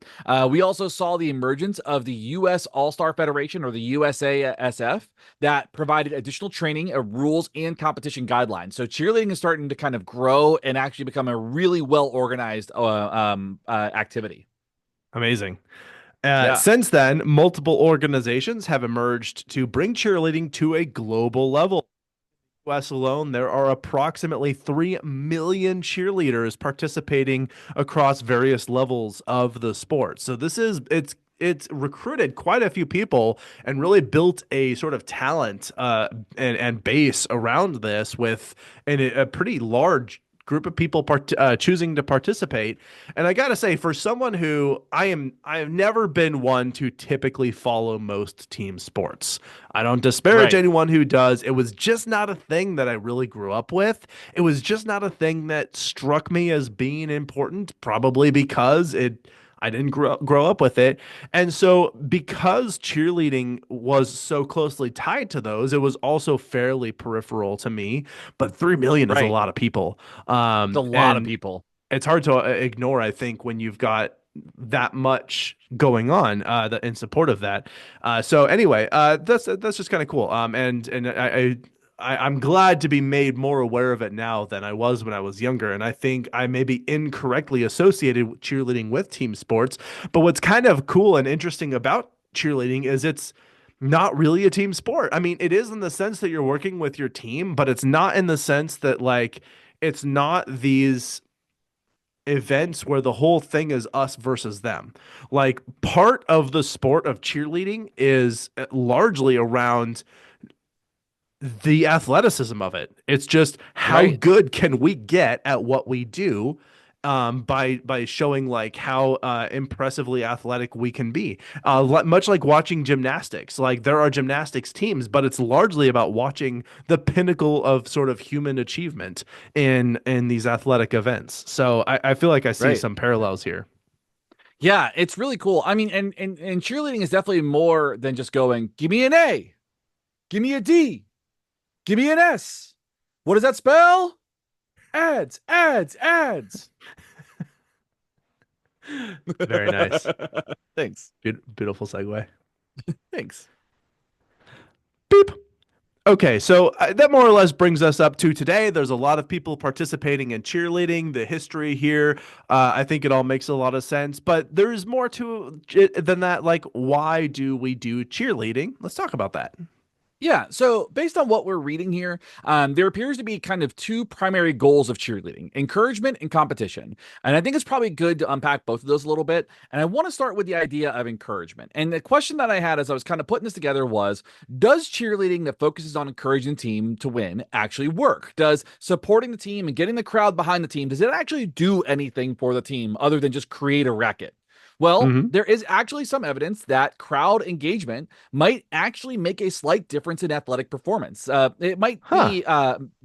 We also saw the emergence of the U.S. All-Star Federation, or the USASF, that provided additional training, rules, and competition guidelines. So cheerleading is starting to kind of grow and actually become a really well organized activity. Amazing. Yeah. Since then, multiple organizations have emerged to bring cheerleading to a global level. US alone, there are approximately 3 million cheerleaders participating across various levels of the sport. So it's recruited quite a few people and really built a sort of talent and base around this with a pretty large group of people choosing to participate. And I gotta say, for someone who I have never been one to typically follow most team sports. I don't disparage Right. anyone who does. It was just not a thing that I really grew up with. It was just not a thing that struck me as being important, probably because it I didn't grow up with it. And so because cheerleading was so closely tied to those, it was also fairly peripheral to me. But 3 million is a Right. lot of people. It's a lot of And people. it's hard to ignore, I think, when you've got that much going on in support of that. So anyway, that's just kind of cool. I'm glad to be made more aware of it now than I was when I was younger. And I think I may be incorrectly associated with cheerleading with team sports. But what's kind of cool and interesting about cheerleading is it's not really a team sport. I mean, it is in the sense that you're working with your team, but it's not in the sense that like it's not these events where the whole thing is us versus them. Like part of the sport of cheerleading is largely around the athleticism of it. It's just how Right. good can we get at what we do by showing like how impressively athletic we can be. Much like watching gymnastics. Like there are gymnastics teams, but it's largely about watching the pinnacle of sort of human achievement in these athletic events. So I feel like I see Right. some parallels here. Yeah, it's really cool. I mean, and cheerleading is definitely more than just going, give me an A, give me a D, give me an S. What does that spell? Ads, ads, ads. Very nice. Thanks. Beautiful segue. Thanks. Beep. Okay, so that more or less brings us up to today. There's a lot of people participating in cheerleading. The history here, I think it all makes a lot of sense. But there's more to it than that. Like, why do we do cheerleading? Let's talk about that. Yeah, so based on what we're reading here, there appears to be kind of two primary goals of cheerleading: encouragement and competition. And I think it's probably good to unpack both of those a little bit. And I want to start with the idea of encouragement. And the question that I had as I was kind of putting this together was, does cheerleading that focuses on encouraging the team to win actually work? Does supporting the team and getting the crowd behind the team, does it actually do anything for the team other than just create a racket? Well, Hmm. there is actually some evidence that crowd engagement might actually make a slight difference in athletic performance. It might Huh. be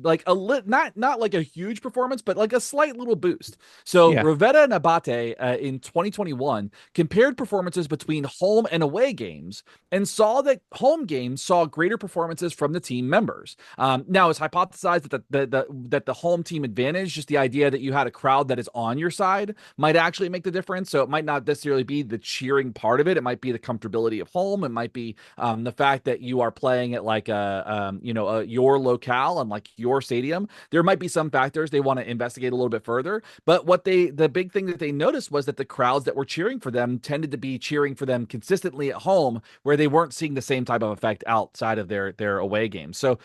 like not like a huge performance, but like a slight little boost. So Yeah. Rovetta and Abate in 2021 compared performances between home and away games and saw that home games saw greater performances from the team members. Now, it's hypothesized that that the home team advantage, just the idea that you had a crowd that is on your side, might actually make the difference. So it might not necessarily be the cheering part of it. It might be the comfortability of home. It might be the fact that you are playing at like your locale and like your stadium. There might be some factors they want to investigate a little bit further. But the big thing that they noticed was that the crowds that were cheering for them tended to be cheering for them consistently at home, where they weren't seeing the same type of effect outside of their away games. So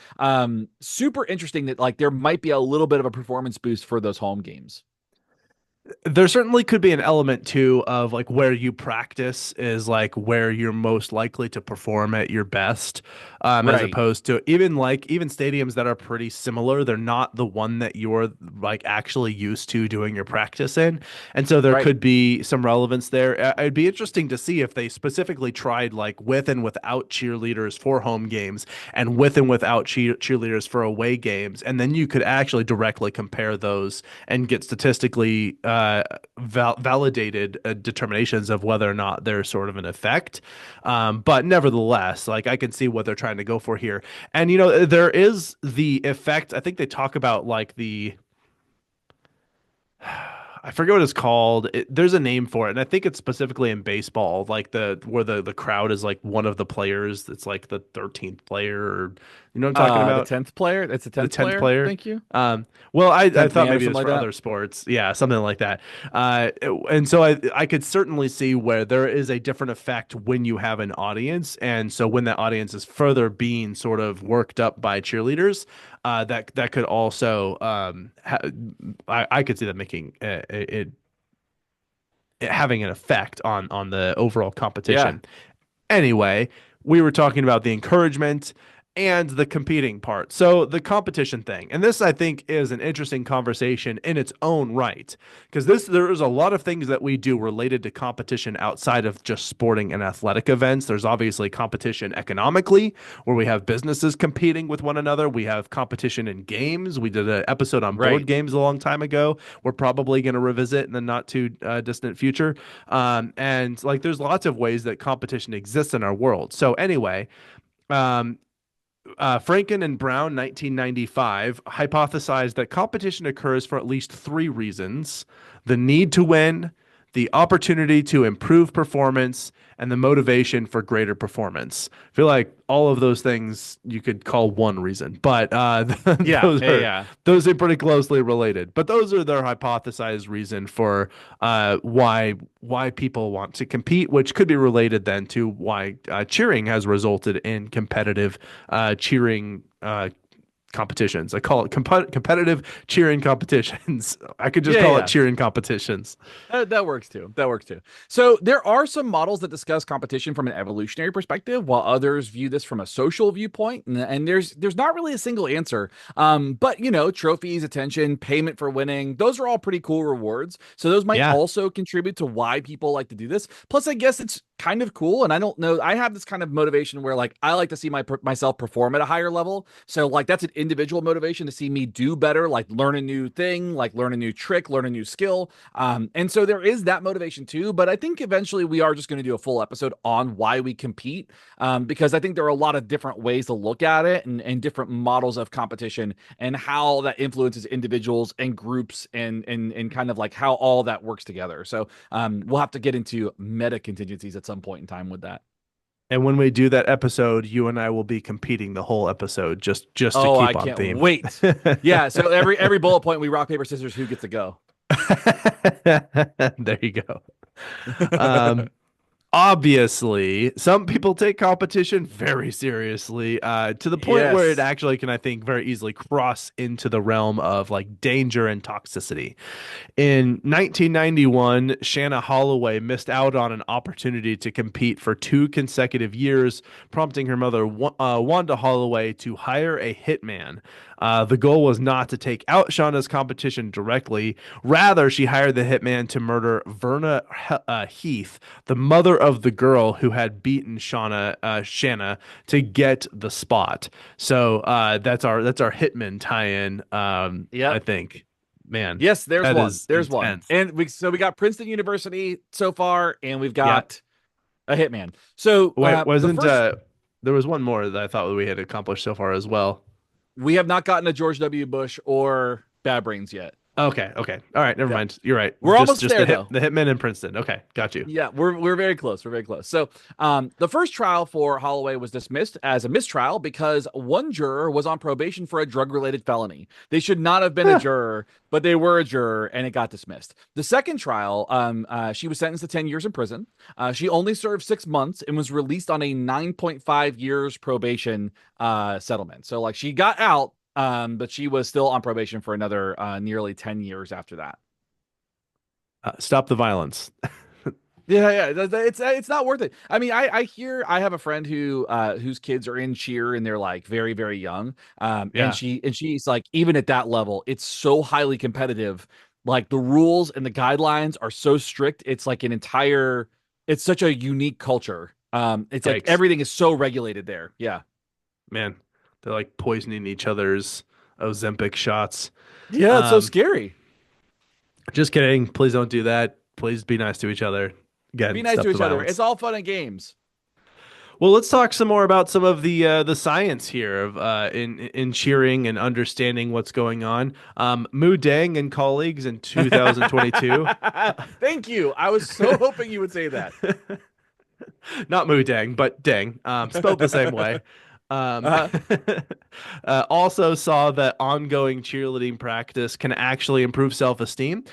super interesting that like there might be a little bit of a performance boost for those home games. There certainly could be an element too of like where you practice is like where you're most likely to perform at your best, as Right, opposed to even stadiums that are pretty similar. They're not the one that you're like actually used to doing your practice in, and so there right. could be some relevance there. It'd be interesting to see if they specifically tried like with and without cheerleaders for home games and with and without cheerleaders for away games, and then you could actually directly compare those and get statistically validated determinations of whether or not there's sort of an effect. But nevertheless, like I can see what they're trying to go for here. And there is the effect. I think they talk about like the I forget what it's called. There's a name for it, and I think it's specifically in baseball, like the where the crowd is like one of the players. It's like the 13th player, or you know what I'm talking The about? 10th player. It's the The 10th 10th player. player. Thank you. Well, I 10th thought man or maybe it something was like for that. other sports. Yeah, something like that. And so I could certainly see where there is a different effect when you have an audience. And so when that audience is further being sort of worked up by cheerleaders, that could also, I could see that making it having an effect on the overall Yeah. competition. Anyway, we were talking about the encouragement and the competing part. So the competition thing. And this I think is an interesting conversation in its own right because this there is a lot of things that we do related to competition outside of just sporting and athletic events. There's obviously competition economically where we have businesses competing with one another. We have competition in games. We did an episode on board Right. games a long time ago. We're probably going to revisit in the not too distant future. And like there's lots of ways that competition exists in our world. So anyway, um, Franken and Brown, 1995, hypothesized that competition occurs for at least three reasons: the need to win, the opportunity to improve performance, and the motivation for greater performance. I feel like all of those things you could call one reason, but Yeah. those Yeah. are Yeah. pretty closely related. But those are their hypothesized reason for why people want to compete, which could be related then to why cheering has resulted in competitive cheering competitions. I call it competitive cheering competitions. I could just Yeah. call it Yeah. cheering competitions. That works too. That works too. So there are some models that discuss competition from an evolutionary perspective, while others view this from a social viewpoint. And there's not really a single answer. But trophies, attention, payment for winning, those are all pretty cool rewards. So those might Yeah. also contribute to why people like to do this. Plus, I guess it's kind of cool. And I don't know. I have this kind of motivation where like I like to see myself perform at a higher level. So like that's an individual motivation to see me do better, like learn a new thing, like learn a new trick, learn a new skill. And so there is that motivation too. But I think eventually we are just going to do a full episode on why we compete, because I think there are a lot of different ways to look at it and different models of competition and how that influences individuals and groups and kind of like how all that works together. So we'll have to get into meta contingencies at some point in time with that. And when we do that episode, you and I will be competing the whole episode just to Oh, I keep on can't theme. wait. Yeah, so every bullet point we rock paper scissors who gets to go. There you go. Um, Obviously, some people take competition very seriously, to the point where it Yes. actually can, I think, very easily cross into the realm of like danger and toxicity. In 1991, Shanna Holloway missed out on an opportunity to compete for 2 consecutive years, prompting her mother, Wanda Holloway, to hire a hitman. The goal was not to take out Shauna's competition directly. Rather, she hired the hitman to murder Verna Heath, the mother of the girl who had beaten Shanna, to get the spot. So that's our hitman tie-in. I Yep. think, man, Yes, there's that one. is There's one. intense. And we got Princeton University so far, and we've Yep. got a hitman. So Wait, the wasn't first there was one more that I thought we had accomplished so far as well. we have not gotten a George W. Bush or Bad Brains yet. Okay, okay. All right, never Yeah. mind. You're right. We're Just almost just there though. the hitman in Princeton. Okay, got you. Yeah, we're very close. We're very close. So, the first trial for Holloway was dismissed as a mistrial because one juror was on probation for a drug-related felony. They should not have been a Huh. juror, but they were a juror, and it got dismissed. The second trial, she was sentenced to 10 years in prison. She only served 6 months and was released on a 9.5 years probation settlement. So, like, she got out, but she was still on probation for another nearly 10 years after that. Stop the violence. Yeah, yeah, it's not worth it. I mean, I hear I have a friend whose kids are in cheer and they're like very very young. And Yeah, she's like even at that level, it's so highly competitive. Like the rules and the guidelines are so strict. It's such a unique culture. It's like yikes, everything is so regulated there. Yeah. man. They're like poisoning each other's Ozempic shots. Yeah, it's so Um, scary. just kidding. Please don't do that. Please be nice to each other. Be Again, nice stop to the each other. It's violence. all fun and games. Well, let's talk some more about some of the science here of in cheering and understanding what's going on. Mu Deng and colleagues in 2022. Thank you. I was so hoping you would say that. Not Mu Deng, but Deng, spelled the same way. Um, Uh-huh. also saw that ongoing cheerleading practice can actually improve self-esteem,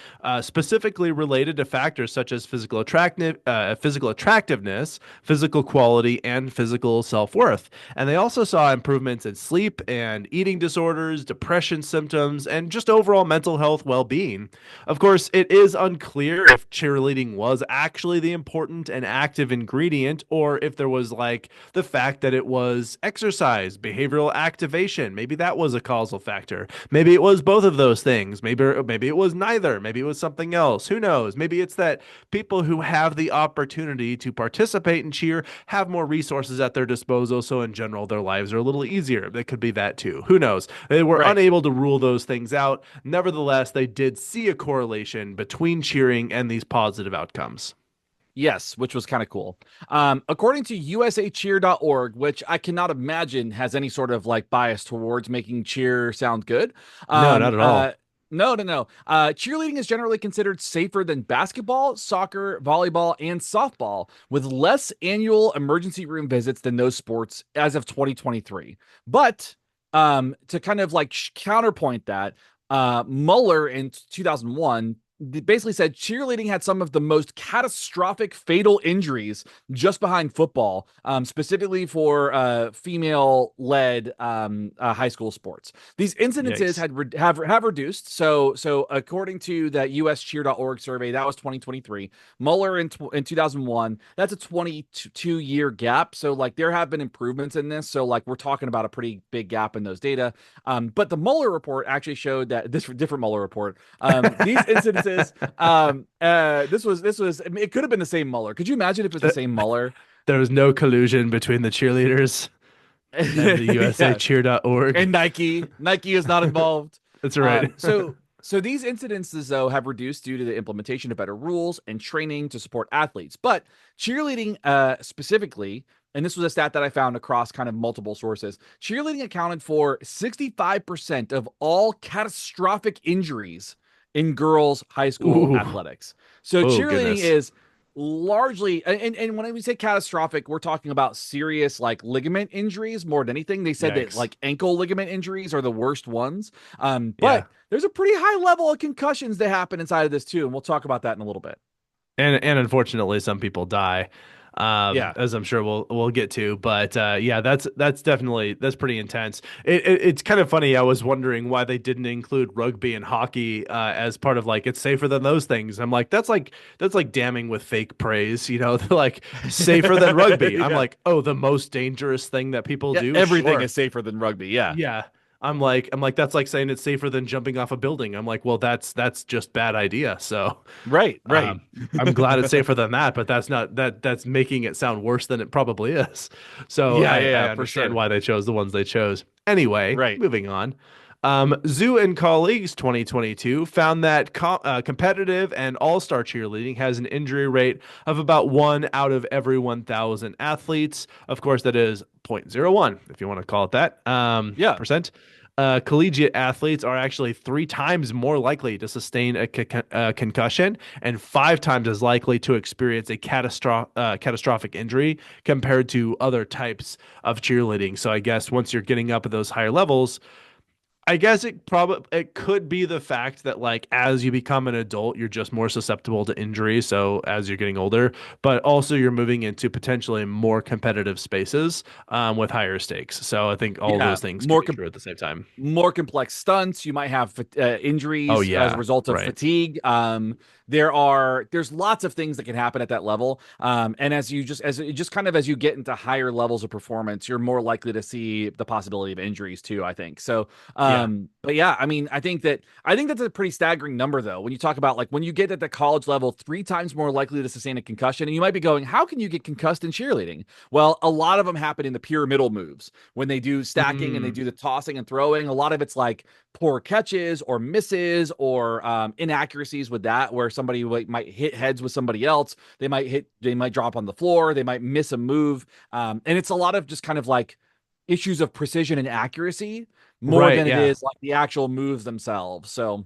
specifically related to factors such as physical attractiveness, physical quality, and physical self-worth. And they also saw improvements in sleep and eating disorders, depression symptoms, and just overall mental health well-being. Of course, it is unclear if cheerleading was actually the important and active ingredient, or if there was like the fact that it was exercise, behavioral activation. Maybe that was a causal factor. Maybe it was both of those things. Maybe it was neither. Maybe it was something else. Who knows? Maybe it's that people who have the opportunity to participate in cheer have more resources at their disposal, so in general their lives are a little easier. That could be that too. Who knows? They were Right. unable to rule those things out. Nevertheless, they did see a correlation between cheering and these positive outcomes. Yes, which was kind of cool. According to usacheer.org, which I cannot imagine has any sort of like bias towards making cheer sound good. No, not Um, at uh, all. no, no, no. Cheerleading is generally considered safer than basketball, soccer, volleyball, and softball, with less annual emergency room visits than those sports as of 2023. But to kind of like counterpoint that, Mueller in 2001 basically said cheerleading had some of the most catastrophic fatal injuries just behind football, specifically for female-led high school sports. These incidences Yikes. have reduced. So according to that USCheer.org survey, that was 2023. Mueller in 2001. That's a 22-year gap. So like there have been improvements in this. So like we're talking about a pretty big gap in those data. But the Mueller report actually showed that this different Mueller report. These incidences. This was. I mean, it could have been the same Mueller. Could you imagine if it's the same Mueller? There was no collusion between the cheerleaders and the USA Yeah, Cheer.org. and Nike is not involved. That's right. So these incidences though have reduced due to the implementation of better rules and training to support athletes. But cheerleading specifically, and this was a stat that I found across kind of multiple sources, cheerleading accounted for 65% of all catastrophic injuries in girls high school Ooh. athletics. So Oh, cheerleading goodness. is largely, and when we say catastrophic, we're talking about serious like ligament injuries more than anything. They said that Yikes. like ankle ligament injuries are the worst ones. Yeah. But there's a pretty high level of concussions that happen inside of this too, and we'll talk about that in a little bit. And unfortunately some people die. Yeah. As I'm sure we'll get to, but yeah, that's definitely that's pretty intense. It's kind of funny. I was wondering why they didn't include rugby and hockey as part of like it's safer than those things. I'm like that's like damning with fake praise, you know, they're like safer than rugby. I'm Yeah. like, oh, the most dangerous thing that people Yeah. do, Everything sure. is safer than rugby. Yeah. Yeah. I'm like that's like saying it's safer than jumping off a building. I'm like, well, that's just bad idea. So, Right. Right. um, I'm glad it's safer than that, but that's not that's making it sound worse than it probably is. So Yeah. I, Yeah. I Yeah. For understand sure. why they chose the ones they chose. Anyway, Right. moving on. Zoo and colleagues 2022 found that competitive and all-star cheerleading has an injury rate of about 1 out of every 1,000 athletes. Of course, that is 0.01, if you want to call it that, Yeah. percent. Collegiate athletes are actually 3 times more likely to sustain a concussion and 5 times as likely to experience a catastrophic injury compared to other types of cheerleading. So I guess once you're getting up at those higher levels, I guess it could be the fact that like as you become an adult, you're just more susceptible to injury. So as you're getting older, but also you're moving into potentially more competitive spaces with higher stakes. So I think all of Yeah. those things could be true at the same time. More complex stunts. You might have Oh injuries as a yeah, result of right. fatigue. There's lots of things that can happen at that level. And as kind of as you get into higher levels of performance, you're more likely to see the possibility of injuries too, I think. So, Yeah. But yeah, I mean, I think that's a pretty staggering number though. When you talk about like when you get at the college level, 3 times more likely to sustain a concussion, and you might be going, how can you get concussed in cheerleading? Well, a lot of them happen in the pyramidal moves when they do stacking and they Mm, do the tossing and throwing. A lot of it's like poor catches or misses or inaccuracies with that, where somebody might hit heads with somebody else. They might drop on the floor, they might miss a move, and it's a lot of just kind of like issues of precision and accuracy more right. than it Yeah. is like the actual moves themselves. So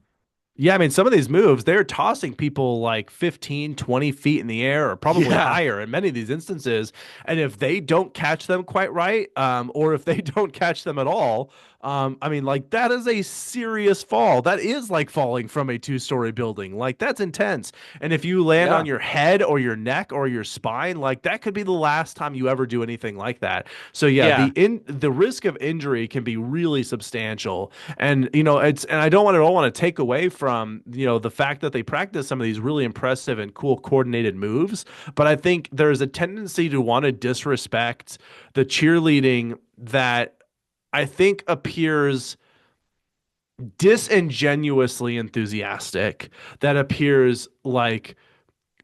Yeah, I mean, some of these moves, they're tossing people like 15, 20 feet in the air or probably yeah, higher in many of these instances. And if they don't catch them quite right, or if they don't catch them at all, I mean, like that is a serious fall. That is like falling from a two-story building. Like that's intense. And if you land on yeah, your head or your neck or your spine, like that could be the last time you ever do anything like that. So yeah, yeah, the risk of injury can be really substantial. And you know, it's and I don't want to take away from, you know, the fact that they practice some of these really impressive and cool coordinated moves, but I think there's a tendency to want to disrespect the cheerleading that I think appears disingenuously enthusiastic, that appears like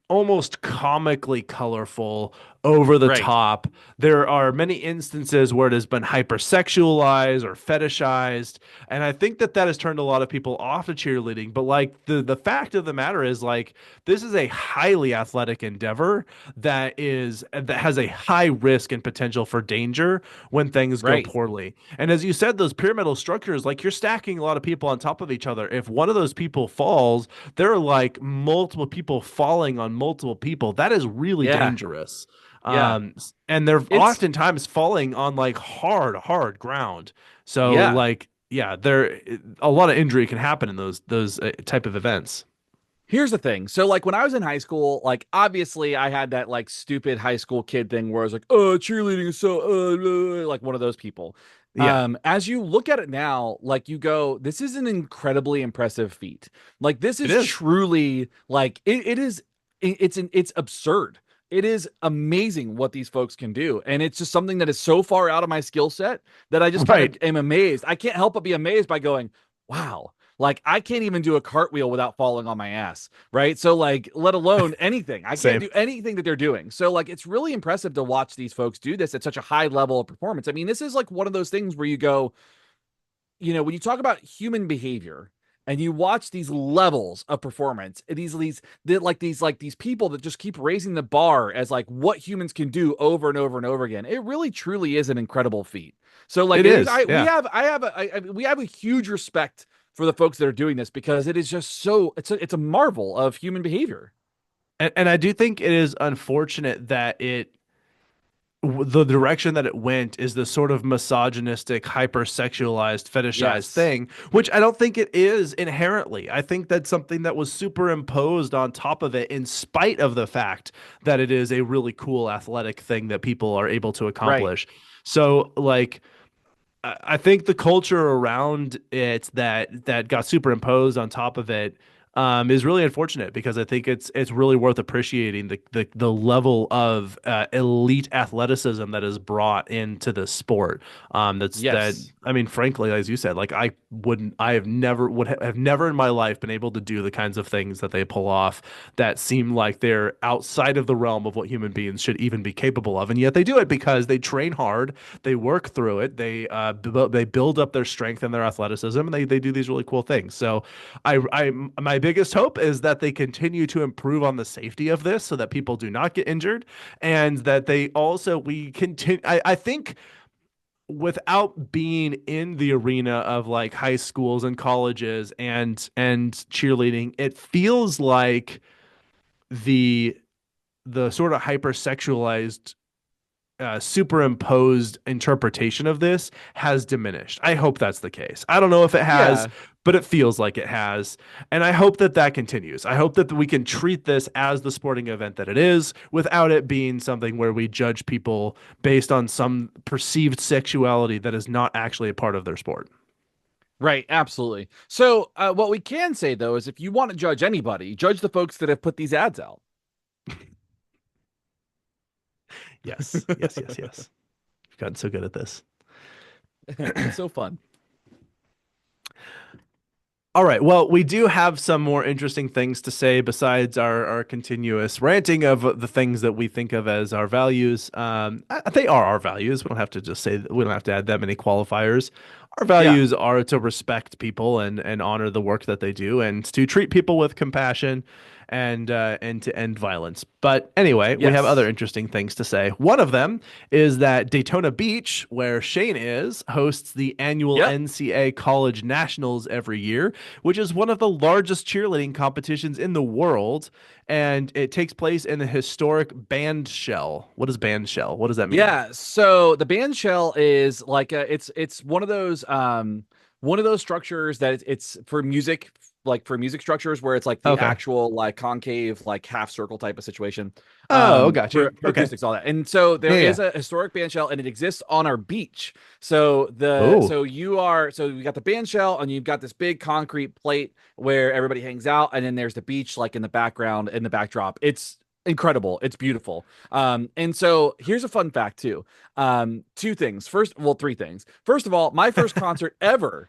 almost comically colorful, over the right, top. There are many instances where it has been hypersexualized or fetishized, and I think that that has turned a lot of people off of cheerleading. But like the fact of the matter is, like this is a highly athletic endeavor that has a high risk and potential for danger when things go right, poorly. And as you said, those pyramidal structures, like you're stacking a lot of people on top of each other. If one of those people falls, there are like multiple people falling on multiple people. That is really yeah, dangerous. yeah. Um, and they're It's oftentimes falling on like hard ground. So yeah. like, yeah, there a lot of injury can happen in those type of events. Here's the thing. So like when I was in high school, like obviously I had that like stupid high school kid thing where I was like, "Oh, cheerleading is so like one of those people." Yeah, As you look at it now, like you go, this is an incredibly impressive feat. Like this it is is. truly like it is it's absurd. It is amazing what these folks can do. And it's just something that is so far out of my skill set that I just kind of Right. am amazed. I can't help but be amazed by going, "Wow, like I can't even do a cartwheel without falling on my ass, right? So like let alone anything. I can't Same. do anything that they're doing. So like it's really impressive to watch these folks do this at such a high level of performance. I mean, this is like one of those things where you go, when you talk about human behavior and you watch these levels of performance, these people that just keep raising the bar as like what humans can do over and over and over again. It really truly is an incredible feat. So like It it is is. I Yeah. we have a huge respect for the folks that are doing this because it is just so it's a marvel of human behavior. And I do think it is unfortunate that the direction that it went is this sort of misogynistic, hypersexualized, fetishized Yes. thing, which I don't think it is inherently. I think that's something that was superimposed on top of it in spite of the fact that it is a really cool athletic thing that people are able to Right. accomplish. So, like, I think the culture around it that got superimposed on top of it is really unfortunate because I think it's really worth appreciating the level of elite athleticism that is brought into this sport. That Yes. I mean, frankly, as you said, like I have never have never in my life been able to do the kinds of things that they pull off that seem like they're outside of the realm of what human beings should even be capable of, and yet they do it because they train hard, they work through it. They build up their strength and their athleticism, and they do these really cool things. So, my biggest hope is that they continue to improve on the safety of this, so that people do not get injured, and that they also we continue. I think without being in the arena of like high schools and colleges and cheerleading, it feels like the the sort of hypersexualized superimposed interpretation of this has diminished. I hope that's the case. I don't know if it has, Yeah. but it feels like it has. And I hope that that continues. I hope that we can treat this as the sporting event that it is without it being something where we judge people based on some perceived sexuality that is not actually a part of their sport. Right, absolutely. So, what we can say though is if you want to judge anybody, judge the folks that have put these ads out. Yes, yes, yes, yes. You've gotten so good at this. It's so fun. All right. Well, we do have some more interesting things to say besides our continuous ranting of the things that we think of as our values. They are our values. We don't have to just say that. We don't have to add that many qualifiers. Our Yeah. values are to respect people and honor the work that they do and to treat people with compassion and to end violence. But anyway, we have other Yes. interesting things to say. One of them is that Daytona Beach, where Shane is, hosts the annual Yep. NCAA College Nationals every year, which is one of the largest cheerleading competitions in the world. And it takes place in the historic band shell. What is band shell? What does that mean? Yeah, so the band shell is like it's one of those structures that it's for music, like for music structures where it's like the Okay. actual like concave like half circle type of situation, Oh, got for you. Okay. acoustics, all that. And so there Yeah, yeah. is a historic band shell and it exists on our beach. Oh, So you got the band shell and you've got this big concrete plate where everybody hangs out, and then there's the beach like in the background, in the backdrop. It's incredible. It's beautiful. And so here's a fun fact too. Two things. Three things. First of all, my first concert ever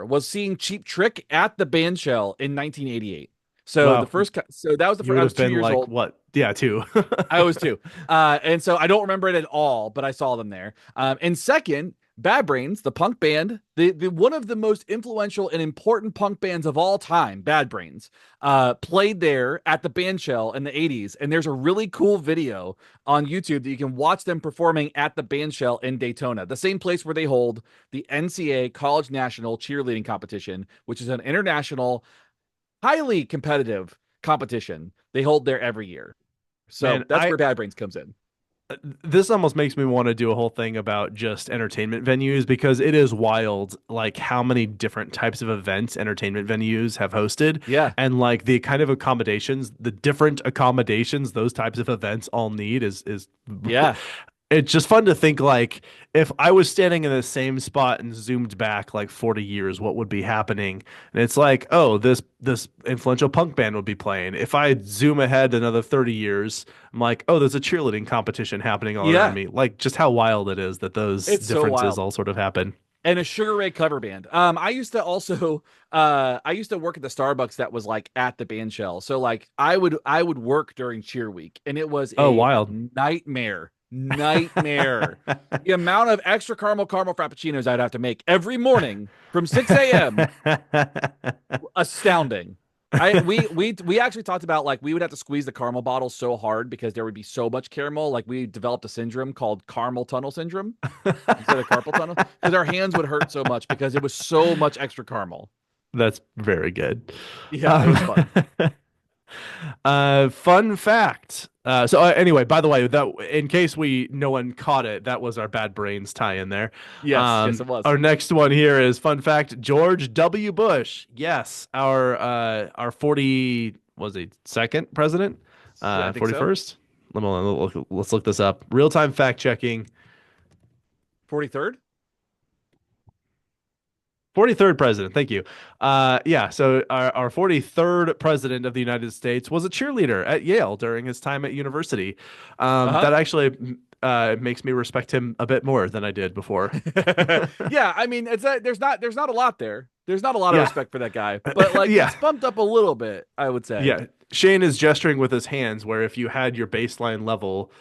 was seeing Cheap Trick at the Bandshell in 1988. wow. So that was the You first. would I have was two been years like, old. what? Yeah, two. I was too. And so I don't remember it at all, but I saw them there. And second, Bad Brains, the punk band, the one of the most influential and important punk bands of all time, Bad Brains, played there at the band shell in the 80s. And there's a really cool video on YouTube that you can watch them performing at the band shell in Daytona, the same place where they hold the NCAA College National Cheerleading Competition, which is an international, highly competitive competition they hold there every year. So Man, that's where Bad Brains comes in. this almost makes me want to do a whole thing about just entertainment venues because it is wild like how many different types of events entertainment venues have hosted Yeah. and like the kind of accommodations, the different accommodations those types of events all need is Yeah. it's just fun to think like if I was standing in the same spot and zoomed back like 40 years, what would be happening? And it's like, oh, this influential punk band would be playing. If I zoom ahead another 30 years, I'm like, oh, there's a cheerleading competition happening all around Yeah. me. Like just how wild it is that those It's so differences wild. all sort of happen. And a Sugar Ray cover band. I used to work at the Starbucks that was like at the band shell. So like I would work during cheer week, and it was Oh, a wild. nightmare. Nightmare. The amount of extra caramel frappuccinos I'd have to make every morning from 6 a.m. Astounding. We actually talked about like we would have to squeeze the caramel bottle so hard because there would be so much caramel. Like we developed a syndrome called caramel tunnel syndrome instead of carpal tunnel because our hands would hurt so much because it was so much extra caramel. That's very good. Yeah, it was Um, fun. fun fact. Anyway, by the way, that in case no one caught it, that was our Bad Brains tie in there. Yes, yes, it was. Our next one here is fun fact: George W. Bush. Yes, our 40 was he second president, I think so. 41st. Let's look this up. Real time fact checking. 43rd? 43rd president. Thank you. Yeah. So our 43rd president of the United States was a cheerleader at Yale during his time at university. Uh-huh. That actually makes me respect him a bit more than I did before. Yeah, I mean, there's not a lot there. There's not a lot of Yeah. respect for that guy, but like Yeah. it's bumped up a little bit, I would say. Yeah. Shane is gesturing with his hands where if you had your baseline level,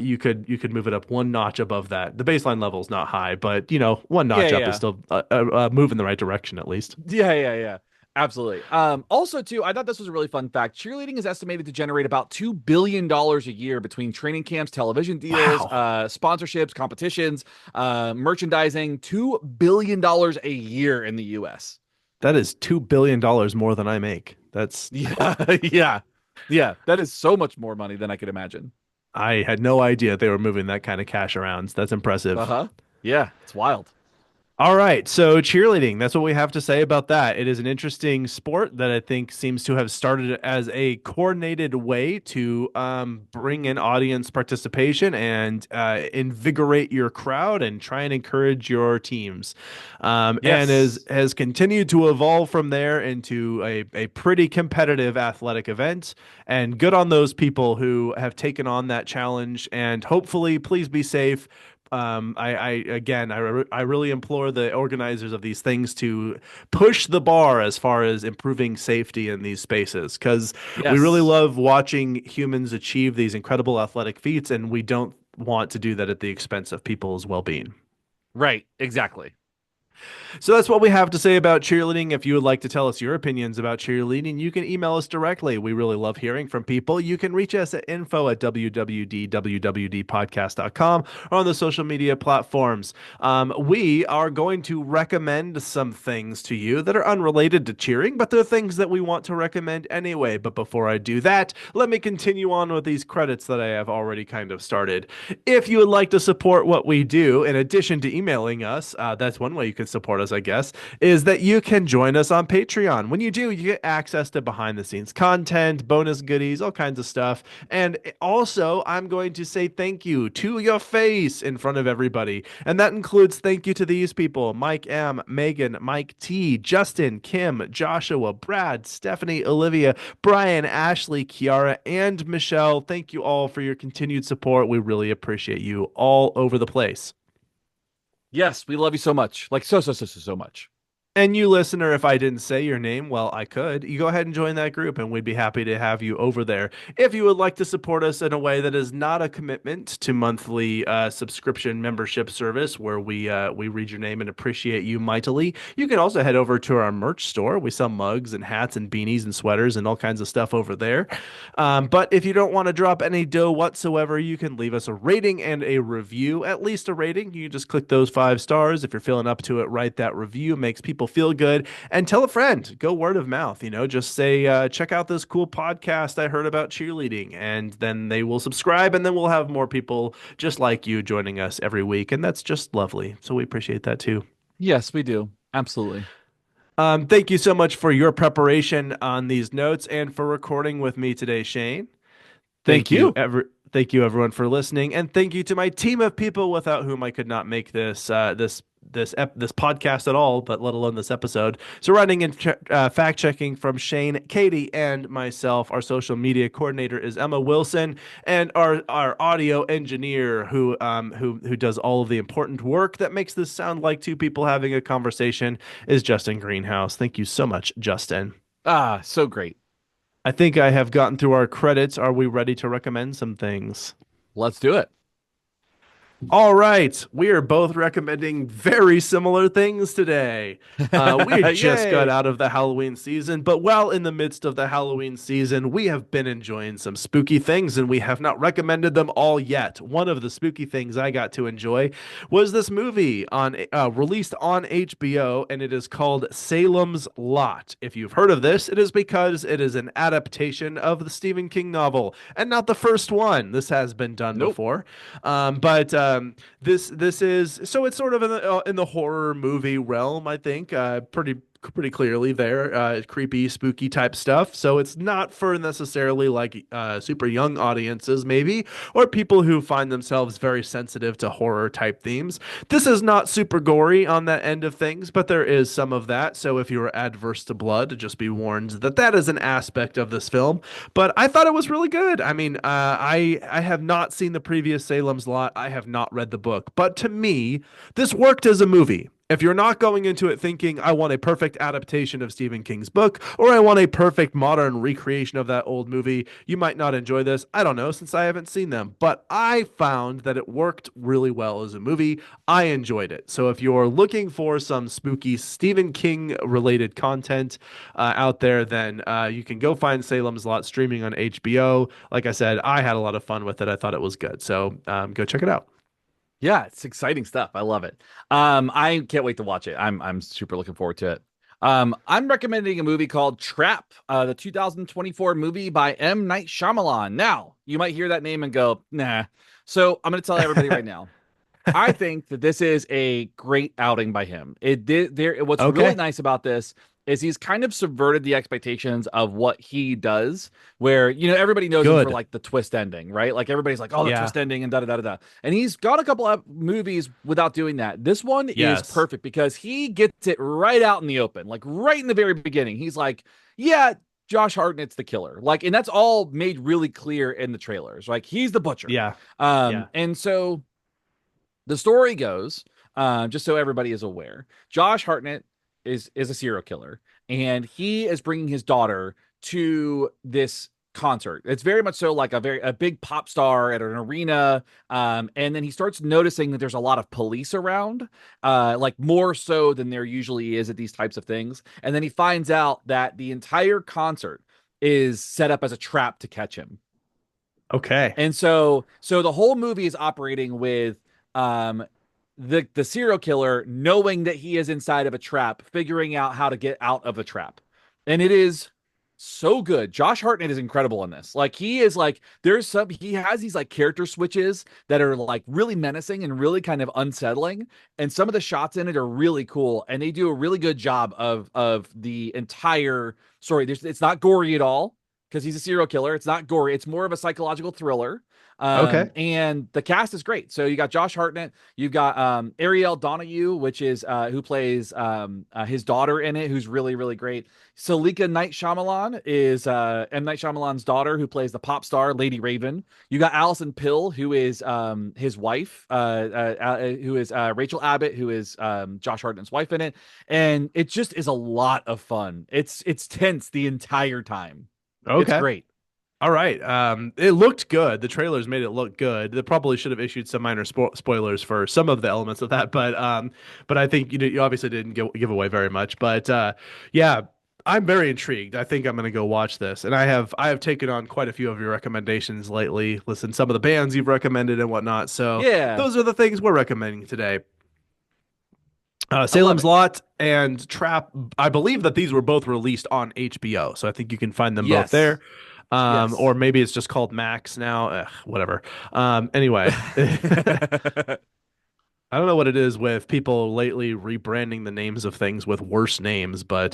you could move it up one notch above that. The baseline level is not high, but one Yeah, notch up is yeah. still a move in the right direction at least. Yeah, yeah, yeah. Absolutely. Also too, I thought this was a really fun fact. Cheerleading is estimated to generate about $2 billion a year between training camps, television deals, Wow. sponsorships, competitions, merchandising. $2 billion a year in the US. That is $2 billion more than I make. That's Yeah, yeah. Yeah. That is so much more money than I could imagine. I had no idea they were moving that kind of cash around. That's impressive. Uh-huh. Yeah, it's wild. All right, so cheerleading, that's what we have to say about that. It is an interesting sport that I think seems to have started as a coordinated way to bring in audience participation and invigorate your crowd and try and encourage your teams. And Yes. has continued to evolve from there into a pretty competitive athletic event. And good on those people who have taken on that challenge. And hopefully, please be safe. I really implore the organizers of these things to push the bar as far as improving safety in these spaces, because we really Yes. love watching humans achieve these incredible athletic feats, and we don't want to do that at the expense of people's well-being. Right. Exactly. So that's what we have to say about cheerleading. If you would like to tell us your opinions about cheerleading, you can email us directly. We really love hearing from people. You can reach us at info@wwdwwdpodcast.com or on the social media platforms. We are going to recommend some things to you that are unrelated to cheering, but they're things that we want to recommend anyway. But before I do that, let me continue on with these credits that I have already kind of started. If you would like to support what we do, in addition to emailing us, that's one way you can support us, I guess, is that you can join us on Patreon. When you do, you get access to behind the scenes content, bonus goodies, all kinds of stuff. And also, I'm going to say thank you to your face in front of everybody. And that includes thank you to these people: Mike M, Megan, Mike T, Justin, Kim, Joshua, Brad, Stephanie, Olivia, Brian, Ashley, Kiara, and Michelle. Thank you all for your continued support. We really appreciate you all over the place. Yes, we love you so much. Like so much. And you, listener, if I didn't say your name, well, I could. You go ahead and join that group, and we'd be happy to have you over there. If you would like to support us in a way that is not a commitment to monthly subscription membership service, where we read your name and appreciate you mightily, you can also head over to our merch store. We sell mugs and hats and beanies and sweaters and all kinds of stuff over there. But if you don't want to drop any dough whatsoever, you can leave us a rating and a review. At least a rating. You can just click those 5 stars. If you're feeling up to it, write that review. Makes people feel good. And tell a friend. Go word of mouth. Just say, check out this cool podcast I heard about cheerleading. And then they will subscribe. And then we'll have more people just like you joining us every week. And that's just lovely. So we appreciate that too. Yes, we do. Absolutely. Thank you so much for your preparation on these notes and for recording with me today, Shane. Thank you. Thank you everyone for listening, and thank you to my team of people without whom I could not make this podcast at all, but let alone this episode. So writing and fact checking from Shane, Katie, and myself. Our social media coordinator is Emma Wilson, and our audio engineer who does all of the important work that makes this sound like two people having a conversation is Justin Greenhouse. Thank you so much, Justin. Ah, so great. I think I have gotten through our credits. Are we ready to recommend some things? Let's do it. All right, we are both recommending very similar things today. We just got Yay. out of the Halloween season, but while in the midst of the Halloween season, we have been enjoying some spooky things, and we have not recommended them all yet. One of the spooky things I got to enjoy was this movie on released on HBO, and it is called Salem's Lot. If you've heard of this, it is because it is an adaptation of the Stephen King novel, and not the first one. This has been done Nope. before, but this is so it's sort of in the horror movie realm, I think. Pretty clearly there, creepy, spooky type stuff. So it's not for necessarily like super young audiences, maybe, or people who find themselves very sensitive to horror type themes. This is not super gory on that end of things, but there is some of that. So if you are adverse to blood, just be warned that that is an aspect of this film. But I thought it was really good. I mean, I have not seen the previous Salem's Lot. I have not read the book, but to me, this worked as a movie. If you're not going into it thinking, I want a perfect adaptation of Stephen King's book, or I want a perfect modern recreation of that old movie, you might not enjoy this. I don't know, since I haven't seen them. But I found that it worked really well as a movie. I enjoyed it. So if you're looking for some spooky Stephen King related content out there, then you can go find Salem's Lot streaming on HBO. Like I said, I had a lot of fun with it. I thought it was good. So go check it out. Yeah, it's exciting stuff. I love it. I can't wait to watch it. I'm super looking forward to it. I'm recommending a movie called Trap, the 2024 movie by M. Night Shyamalan. Now, you might hear that name and go, nah. So I'm going to tell everybody right now. I think that this is a great outing by him. It did there. What's really Okay. nice about this is he's kind of subverted the expectations of what he does. Where everybody knows him for Good. like the twist ending, right? Like everybody's like, oh, the Yeah. twist ending and da da da da da. And he's got a couple of movies without doing that. This one is Yes. perfect because he gets it right out in the open, like right in the very beginning. He's like, yeah. Josh Hartnett's the killer. Like, and that's all made really clear in the trailers. Like, he's the butcher. Yeah. Yeah. And so The story goes, just so everybody is aware, Josh Hartnett is a serial killer, and he is bringing his daughter to this concert. It's very much so like a big pop star at an arena, and then he starts noticing that there's a lot of police around, like more so than there usually is at these types of things. And then he finds out that the entire concert is set up as a trap to catch him. Okay. And so the whole movie is operating with um the serial killer knowing that he is inside of a trap, figuring out how to get out of the trap. And it is so good. Josh Hartnett is incredible in this. Like he is like he has these like character switches that are like really menacing and really kind of unsettling. And some of the shots in it are really cool. And they do a really good job of the entire story. It's not gory at all because he's a serial killer. It's not gory. It's more of a psychological thriller. Okay. And the cast is great. So you got Josh Hartnett, you've got Ariel Donahue, which is who plays his daughter in it, who's really really great. Salika Night Shyamalan is M Night Shyamalan's daughter, who plays the pop star Lady Raven. You got Allison Pill, who is his wife, who is Rachel Abbott, who is Josh Hartnett's wife in it, and it just is a lot of fun. It's tense the entire time. It's Okay. great. All right. It looked good. The trailers made it look good. They probably should have issued some minor spoilers for some of the elements of that, but I think you obviously didn't give away very much. But yeah, I'm very intrigued. I think I'm gonna go watch this, and I have taken on quite a few of your recommendations lately. Listen, some of the bands you've recommended and whatnot. So Yeah, those are the things we're recommending today. I love Salem's it. Lot and Trap. I believe that these were both released on HBO, so I think you can find them both there. Yes. Yes. Or maybe it's just called Max now. Whatever. Anyway, I don't know what it is with people lately rebranding the names of things with worse names, but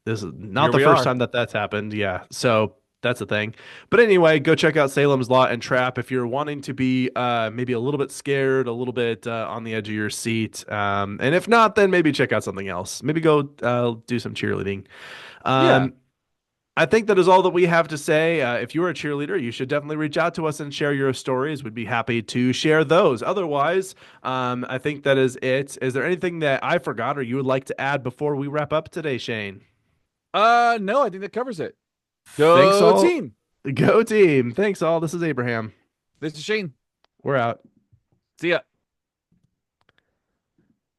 this is not Here the we first are. time that that's happened. Yeah, so that's a thing. But anyway, go check out Salem's Lot and Trap if you're wanting to be maybe a little bit scared, a little bit on the edge of your seat. And if not, then maybe check out something else. Maybe go do some cheerleading. Yeah. Um, I think that is all that we have to say. If you're a cheerleader, you should definitely reach out to us and share your stories. We'd be happy to share those. Otherwise, I think that is it. Is there anything that I forgot or you would like to add before we wrap up today, Shane? No, I think that covers it. Thanks Go all. team. Go team. Thanks all. This is Abraham. This is Shane. We're out. See ya.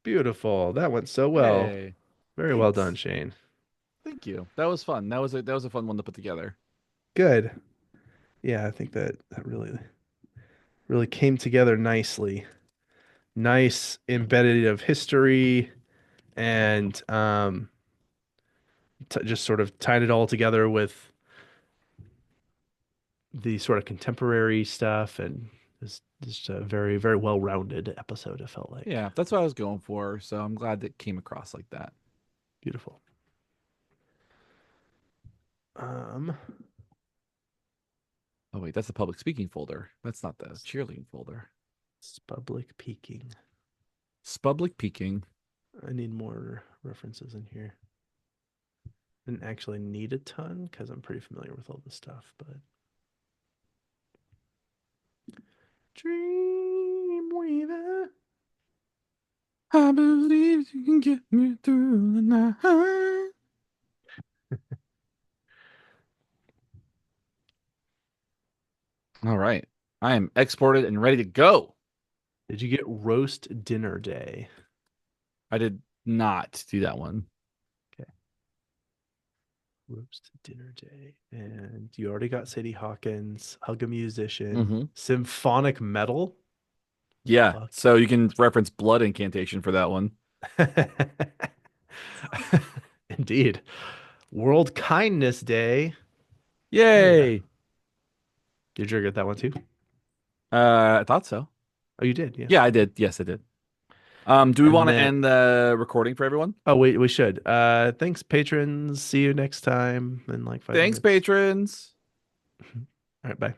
Beautiful. That went so well. Hey. Very well done, Thanks. Shane. Thank you. That was fun. That was a fun one to put together. Good. Yeah, I think that really came together nicely. Nice embedded of history and just sort of tied it all together with the sort of contemporary stuff and it's just a very, very well-rounded episode, it felt like. Yeah, that's what I was going for. So I'm glad that came across like that. Beautiful. Um, Oh wait, that's the public speaking folder. That's not the cheerleading folder. it's public peaking. Public peaking. I need more references in here. Didn't actually need a ton because I'm pretty familiar with all this stuff, but Dreamweaver. I believe you can get me through the night. All right. I am exported and ready to go. Did you get roast dinner day? I did not do that one. Okay. Roast dinner day. And you already got Sadie Hawkins, Hug a Musician, Mm-hmm. Symphonic Metal. Yeah. Fuck. So you can reference blood incantation for that one. Indeed. World Kindness Day. Oh yeah. Yay. Did you get that one too? I thought so. Oh, you did, yeah. Yeah, I did. Yes, I did. Do we And want to then end the recording for everyone? oh wait, we should. Thanks, patrons. See you next time in like five Thanks, minutes. patrons. All right, bye.